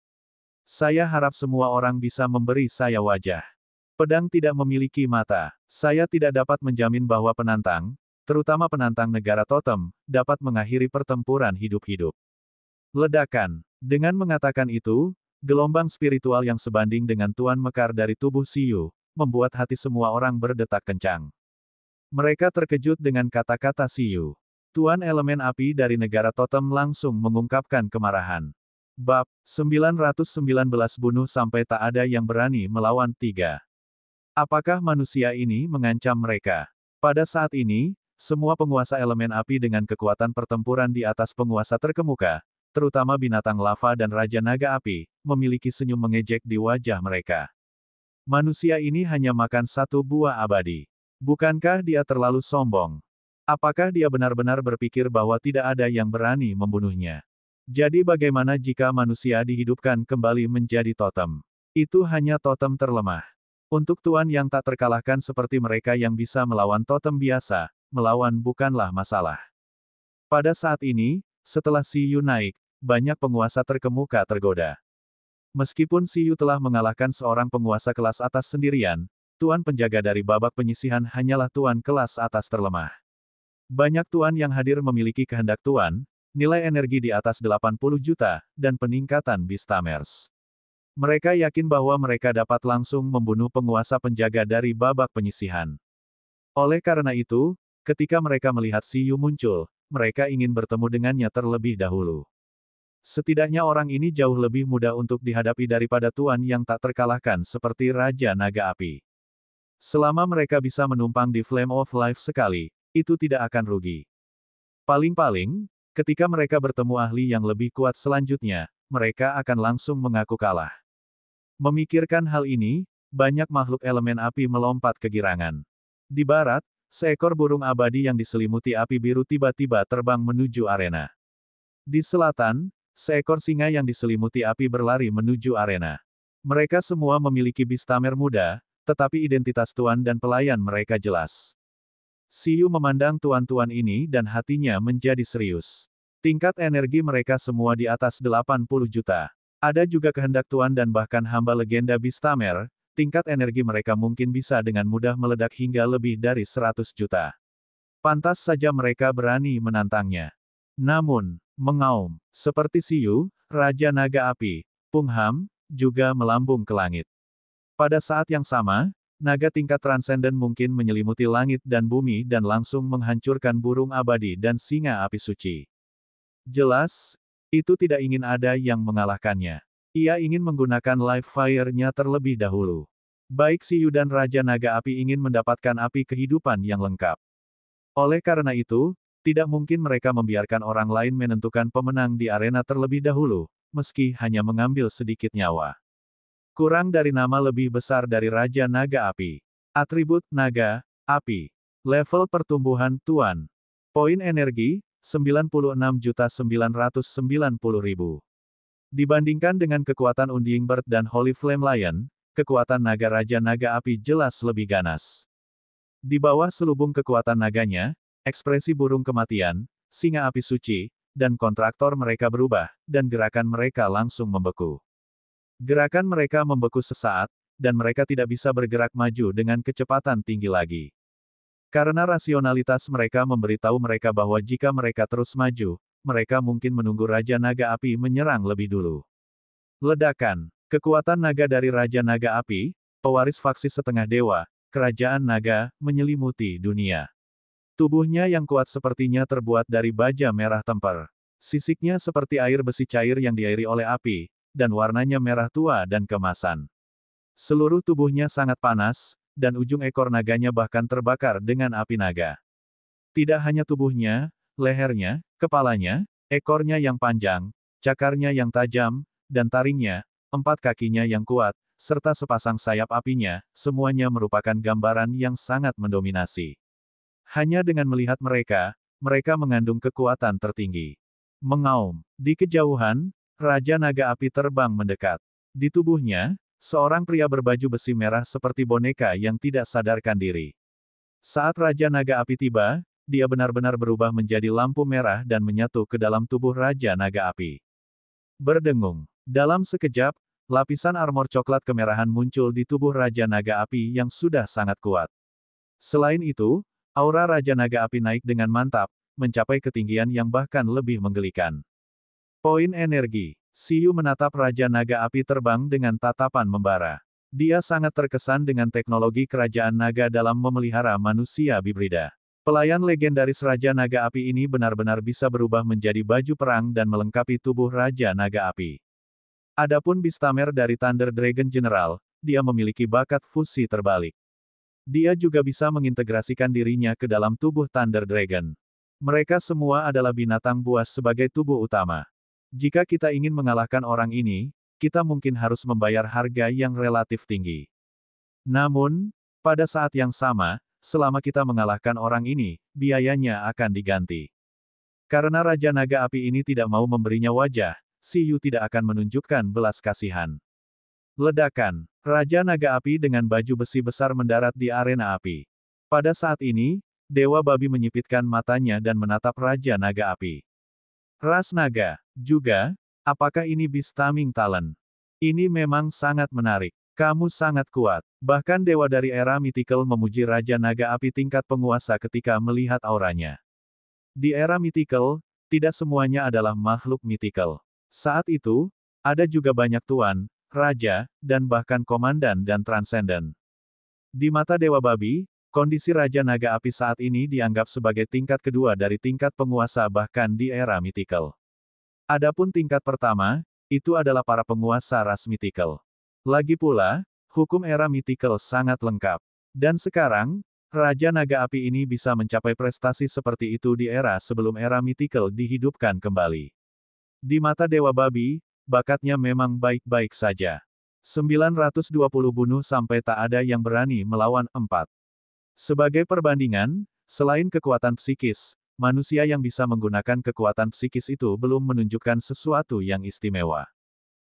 Saya harap semua orang bisa memberi saya wajah. Pedang tidak memiliki mata. Saya tidak dapat menjamin bahwa penantang, terutama penantang negara totem, dapat mengakhiri pertempuran hidup-hidup. Ledakan. Dengan mengatakan itu, gelombang spiritual yang sebanding dengan Tuan Mekar dari tubuh See membuat hati semua orang berdetak kencang. Mereka terkejut dengan kata-kata See. Tuan elemen api dari negara totem langsung mengungkapkan kemarahan. Bab 919 bunuh sampai tak ada yang berani melawan 3. Apakah manusia ini mengancam mereka? Pada saat ini, semua penguasa elemen api dengan kekuatan pertempuran di atas penguasa terkemuka, terutama binatang lava dan Raja Naga Api, memiliki senyum mengejek di wajah mereka. Manusia ini hanya makan satu buah abadi. Bukankah dia terlalu sombong? Apakah dia benar-benar berpikir bahwa tidak ada yang berani membunuhnya? Jadi bagaimana jika manusia dihidupkan kembali menjadi totem? Itu hanya totem terlemah. Untuk tuan yang tak terkalahkan seperti mereka yang bisa melawan totem biasa, melawan bukanlah masalah. Pada saat ini, setelah See naik, banyak penguasa terkemuka tergoda. Meskipun See telah mengalahkan seorang penguasa kelas atas sendirian, tuan penjaga dari babak penyisihan hanyalah tuan kelas atas terlemah. Banyak tuan yang hadir memiliki kehendak tuan, nilai energi di atas 80 juta, dan peningkatan Beastamers. Mereka yakin bahwa mereka dapat langsung membunuh penguasa penjaga dari babak penyisihan. Oleh karena itu, ketika mereka melihat Si Yu muncul, mereka ingin bertemu dengannya terlebih dahulu. Setidaknya orang ini jauh lebih mudah untuk dihadapi daripada tuan yang tak terkalahkan seperti Raja Naga Api. Selama mereka bisa menumpang di Flame of Life sekali, itu tidak akan rugi. Paling-paling, ketika mereka bertemu ahli yang lebih kuat selanjutnya, mereka akan langsung mengaku kalah. Memikirkan hal ini, banyak makhluk elemen api melompat kegirangan. Di barat, seekor burung abadi yang diselimuti api biru tiba-tiba terbang menuju arena. Di selatan, seekor singa yang diselimuti api berlari menuju arena. Mereka semua memiliki bistamer muda, tetapi identitas tuan dan pelayan mereka jelas. Si Yu memandang tuan-tuan ini dan hatinya menjadi serius. Tingkat energi mereka semua di atas 80 juta. Ada juga kehendak tuan dan bahkan hamba legenda bistamer, tingkat energi mereka mungkin bisa dengan mudah meledak hingga lebih dari 100 juta. Pantas saja mereka berani menantangnya. Namun, mengaum, seperti Si Yu, Raja Naga Api, Pung Ham, juga melambung ke langit. Pada saat yang sama, naga tingkat transenden mungkin menyelimuti langit dan bumi dan langsung menghancurkan burung abadi dan singa api suci. Jelas, itu tidak ingin ada yang mengalahkannya. Ia ingin menggunakan live fire-nya terlebih dahulu. Baik Si Yu dan Raja Naga Api ingin mendapatkan api kehidupan yang lengkap. Oleh karena itu, tidak mungkin mereka membiarkan orang lain menentukan pemenang di arena terlebih dahulu, meski hanya mengambil sedikit nyawa. Kurang dari nama lebih besar dari Raja Naga Api. Atribut Naga Api. Level pertumbuhan Tuan. Poin energi, 96.990.000. Dibandingkan dengan kekuatan Undying Bird dan Holy Flame Lion, kekuatan naga Raja Naga Api jelas lebih ganas. Di bawah selubung kekuatan naganya, ekspresi burung kematian, singa api suci, dan kontraktor mereka berubah, dan gerakan mereka langsung membeku. Gerakan mereka membeku sesaat, dan mereka tidak bisa bergerak maju dengan kecepatan tinggi lagi. Karena rasionalitas mereka memberitahu mereka bahwa jika mereka terus maju, mereka mungkin menunggu Raja Naga Api menyerang lebih dulu. Ledakan. Kekuatan naga dari Raja Naga Api, pewaris faksi setengah dewa, kerajaan naga, menyelimuti dunia. Tubuhnya yang kuat sepertinya terbuat dari baja merah temper. Sisiknya seperti air besi cair yang diairi oleh api, dan warnanya merah tua dan kemasan. Seluruh tubuhnya sangat panas, dan ujung ekor naganya bahkan terbakar dengan api naga. Tidak hanya tubuhnya, lehernya, kepalanya, ekornya yang panjang, cakarnya yang tajam, dan taringnya, 4 kakinya yang kuat, serta sepasang sayap apinya, semuanya merupakan gambaran yang sangat mendominasi. Hanya dengan melihat mereka, mereka mengandung kekuatan tertinggi. Mengaum. Di kejauhan, Raja Naga Api terbang mendekat. Di tubuhnya, seorang pria berbaju besi merah seperti boneka yang tidak sadarkan diri. Saat Raja Naga Api tiba, dia benar-benar berubah menjadi lampu merah dan menyatu ke dalam tubuh Raja Naga Api. Berdengung. Dalam sekejap, lapisan armor coklat kemerahan muncul di tubuh Raja Naga Api yang sudah sangat kuat. Selain itu, aura Raja Naga Api naik dengan mantap, mencapai ketinggian yang bahkan lebih menggelikan. Poin energi. Si Yu menatap Raja Naga Api terbang dengan tatapan membara. Dia sangat terkesan dengan teknologi kerajaan naga dalam memelihara manusia bibrida. Pelayan legendaris Raja Naga Api ini benar-benar bisa berubah menjadi baju perang dan melengkapi tubuh Raja Naga Api. Adapun Bistamer dari Thunder Dragon General, dia memiliki bakat fusi terbalik. Dia juga bisa mengintegrasikan dirinya ke dalam tubuh Thunder Dragon. Mereka semua adalah binatang buas sebagai tubuh utama. Jika kita ingin mengalahkan orang ini, kita mungkin harus membayar harga yang relatif tinggi. Namun, pada saat yang sama, selama kita mengalahkan orang ini, biayanya akan diganti. Karena Raja Naga Api ini tidak mau memberinya wajah, Si Yu tidak akan menunjukkan belas kasihan. Ledakan. Raja Naga Api dengan baju besi besar mendarat di arena api. Pada saat ini, Dewa Babi menyipitkan matanya dan menatap Raja Naga Api. Ras naga. Juga, apakah ini Beastaming Talent? Ini memang sangat menarik. Kamu sangat kuat. Bahkan dewa dari era Mythical memuji Raja Naga Api tingkat penguasa ketika melihat auranya. Di era Mythical, tidak semuanya adalah makhluk Mythical. Saat itu, ada juga banyak tuan, raja, dan bahkan komandan dan transenden. Di mata Dewa Babi, kondisi Raja Naga Api saat ini dianggap sebagai tingkat kedua dari tingkat penguasa bahkan di era mythical. Adapun tingkat pertama, itu adalah para penguasa ras mythical. Lagi pula, hukum era mythical sangat lengkap. Dan sekarang, Raja Naga Api ini bisa mencapai prestasi seperti itu di era sebelum era mythical dihidupkan kembali. Di mata Dewa Babi, bakatnya memang baik-baik saja. 920 bunuh sampai tak ada yang berani melawan 4. Sebagai perbandingan, selain kekuatan psikis, manusia yang bisa menggunakan kekuatan psikis itu belum menunjukkan sesuatu yang istimewa.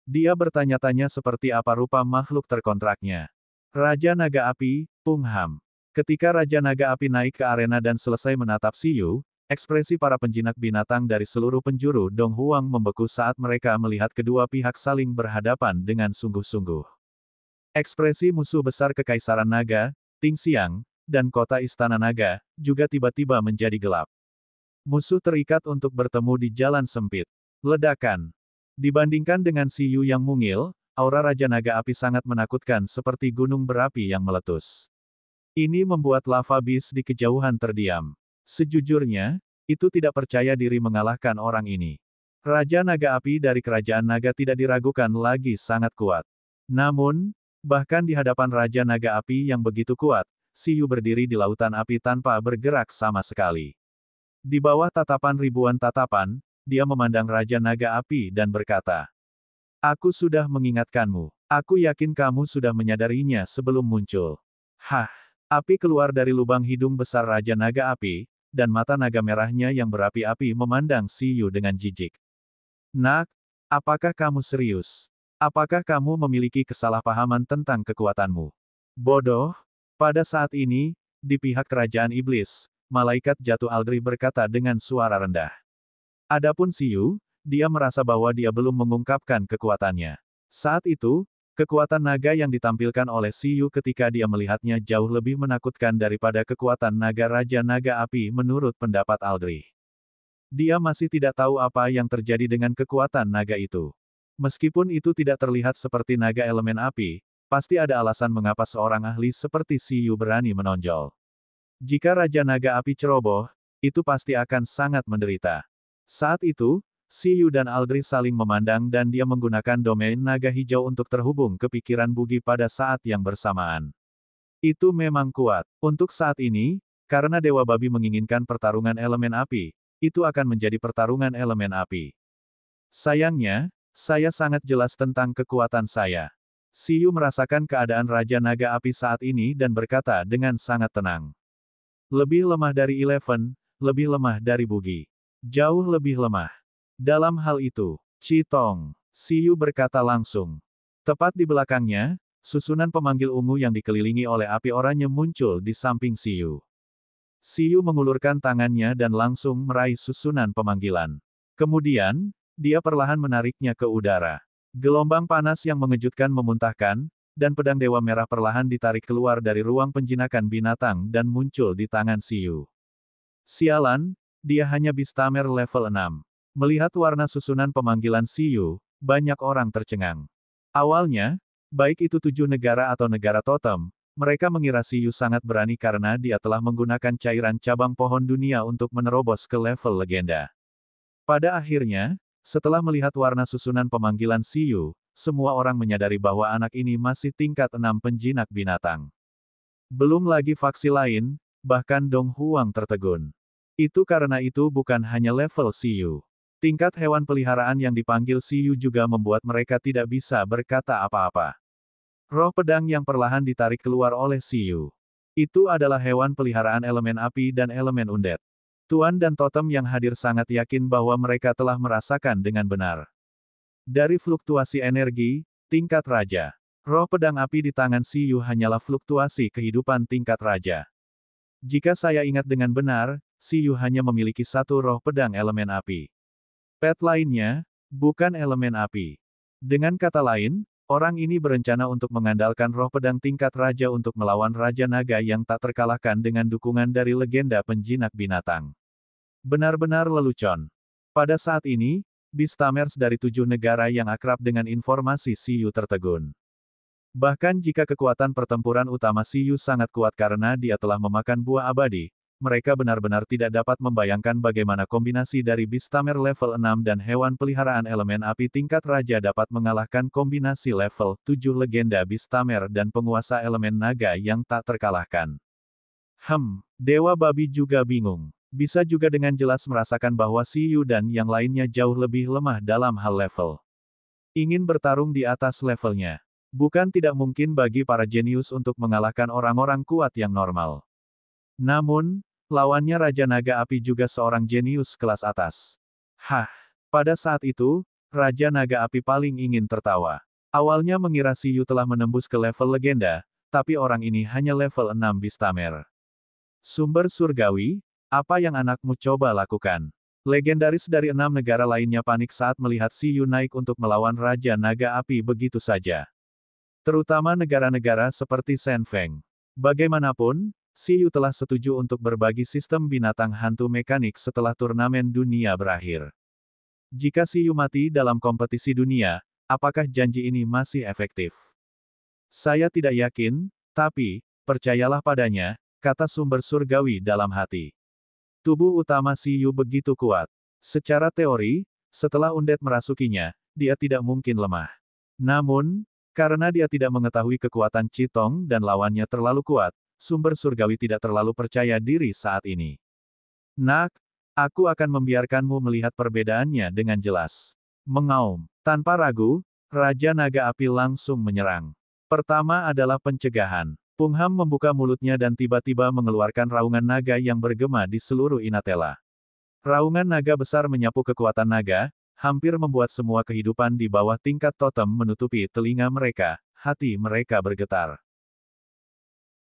Dia bertanya-tanya seperti apa rupa makhluk terkontraknya. Raja Naga Api, Pungham. Ketika Raja Naga Api naik ke arena dan selesai menatap Siyu, ekspresi para penjinak binatang dari seluruh penjuru Dong Huang membeku saat mereka melihat kedua pihak saling berhadapan dengan sungguh-sungguh. Ekspresi musuh besar Kekaisaran Naga, Ting Xiang, dan kota Istana Naga, juga tiba-tiba menjadi gelap. Musuh terikat untuk bertemu di jalan sempit. Ledakan. Dibandingkan dengan Siyu yang mungil, aura Raja Naga Api sangat menakutkan seperti gunung berapi yang meletus. Ini membuat lava bis di kejauhan terdiam. Sejujurnya, itu tidak percaya diri mengalahkan orang ini. Raja Naga Api dari Kerajaan Naga tidak diragukan lagi sangat kuat. Namun, bahkan di hadapan Raja Naga Api yang begitu kuat, Siyu berdiri di lautan api tanpa bergerak sama sekali. Di bawah tatapan ribuan tatapan, dia memandang Raja Naga Api dan berkata, "Aku sudah mengingatkanmu. Aku yakin kamu sudah menyadarinya sebelum muncul." Hah! Api keluar dari lubang hidung besar Raja Naga Api, dan mata naga merahnya yang berapi-api memandang Siyu dengan jijik. "Nak, apakah kamu serius? Apakah kamu memiliki kesalahpahaman tentang kekuatanmu?" Bodoh! Pada saat ini, di pihak Kerajaan Iblis, Malaikat Jatuh Aldrich berkata dengan suara rendah. Adapun Siyu, dia merasa bahwa dia belum mengungkapkan kekuatannya. Saat itu, kekuatan naga yang ditampilkan oleh Siyu ketika dia melihatnya jauh lebih menakutkan daripada kekuatan naga Raja Naga Api menurut pendapat Aldrich. Dia masih tidak tahu apa yang terjadi dengan kekuatan naga itu. Meskipun itu tidak terlihat seperti naga elemen api, pasti ada alasan mengapa seorang ahli seperti Siyu berani menonjol. Jika Raja Naga Api ceroboh, itu pasti akan sangat menderita. Saat itu, Siyu dan Aldrich saling memandang dan dia menggunakan domain naga hijau untuk terhubung ke pikiran Bugi pada saat yang bersamaan. Itu memang kuat. Untuk saat ini, karena Dewa Babi menginginkan pertarungan elemen api, itu akan menjadi pertarungan elemen api. Sayangnya, saya sangat jelas tentang kekuatan saya. Siyu merasakan keadaan Raja Naga Api saat ini dan berkata dengan sangat tenang. Lebih lemah dari Eleven, lebih lemah dari Bugi. Jauh lebih lemah. Dalam hal itu, Citong, Siyu berkata langsung. Tepat di belakangnya, susunan pemanggil ungu yang dikelilingi oleh api oranye muncul di samping Siyu. Siyu mengulurkan tangannya dan langsung meraih susunan pemanggilan. Kemudian, dia perlahan menariknya ke udara. Gelombang panas yang mengejutkan memuntahkan, dan pedang Dewa Merah perlahan ditarik keluar dari ruang penjinakan binatang dan muncul di tangan Siyu. Sialan, dia hanya Beastamer level 6. Melihat warna susunan pemanggilan Siyu, banyak orang tercengang. Awalnya, baik itu 7 negara atau negara totem, mereka mengira Siyu sangat berani karena dia telah menggunakan cairan cabang pohon dunia untuk menerobos ke level legenda. Pada akhirnya, setelah melihat warna susunan pemanggilan Siyu, semua orang menyadari bahwa anak ini masih tingkat 6 penjinak binatang. Belum lagi faksi lain, bahkan Dong Huang tertegun. Itu karena itu bukan hanya level Siyu. Tingkat hewan peliharaan yang dipanggil Siyu juga membuat mereka tidak bisa berkata apa-apa. Roh pedang yang perlahan ditarik keluar oleh Siyu. Itu adalah hewan peliharaan elemen api dan elemen undead. Tuan dan totem yang hadir sangat yakin bahwa mereka telah merasakan dengan benar. Dari fluktuasi energi, tingkat raja. Roh pedang api di tangan Siyu hanyalah fluktuasi kehidupan tingkat raja. Jika saya ingat dengan benar, Siyu hanya memiliki satu roh pedang elemen api. Pet lainnya, bukan elemen api. Dengan kata lain, orang ini berencana untuk mengandalkan roh pedang tingkat raja untuk melawan Raja Naga yang tak terkalahkan dengan dukungan dari legenda penjinak binatang. Benar-benar lelucon. Pada saat ini, Beastamers dari 7 negara yang akrab dengan informasi Siyu tertegun. Bahkan jika kekuatan pertempuran utama Siyu sangat kuat karena dia telah memakan buah abadi, mereka benar-benar tidak dapat membayangkan bagaimana kombinasi dari Beastamer level 6 dan hewan peliharaan elemen api tingkat raja dapat mengalahkan kombinasi level 7 legenda Beastamer dan penguasa elemen naga yang tak terkalahkan. Dewa babi juga bingung. Bisa juga dengan jelas merasakan bahwa Siyu dan yang lainnya jauh lebih lemah dalam hal level. Ingin bertarung di atas levelnya. Bukan tidak mungkin bagi para jenius untuk mengalahkan orang-orang kuat yang normal. Namun, lawannya Raja Naga Api juga seorang jenius kelas atas. Pada saat itu, Raja Naga Api paling ingin tertawa. Awalnya mengira Siyu telah menembus ke level legenda, tapi orang ini hanya level 6 Beastamer. Sumber surgawi, apa yang anakmu coba lakukan? Legendaris dari 6 negara lainnya panik saat melihat Siyu naik untuk melawan Raja Naga Api begitu saja. Terutama negara-negara seperti Shen Feng. Bagaimanapun, Siyu telah setuju untuk berbagi sistem binatang hantu mekanik setelah turnamen dunia berakhir. Jika Siyu mati dalam kompetisi dunia, apakah janji ini masih efektif? Saya tidak yakin, tapi, percayalah padanya, kata sumber surgawi dalam hati. Tubuh utama Siyu begitu kuat. Secara teori, setelah undead merasukinya, dia tidak mungkin lemah. Namun, karena dia tidak mengetahui kekuatan Chitong dan lawannya terlalu kuat, sumber surgawi tidak terlalu percaya diri saat ini. Nak, aku akan membiarkanmu melihat perbedaannya dengan jelas. Mengaum. Tanpa ragu, Raja Naga Api langsung menyerang. Pertama adalah pencegahan. Pungham membuka mulutnya dan tiba-tiba mengeluarkan raungan naga yang bergema di seluruh Inatella. Raungan naga besar menyapu kekuatan naga, hampir membuat semua kehidupan di bawah tingkat totem menutupi telinga mereka, hati mereka bergetar.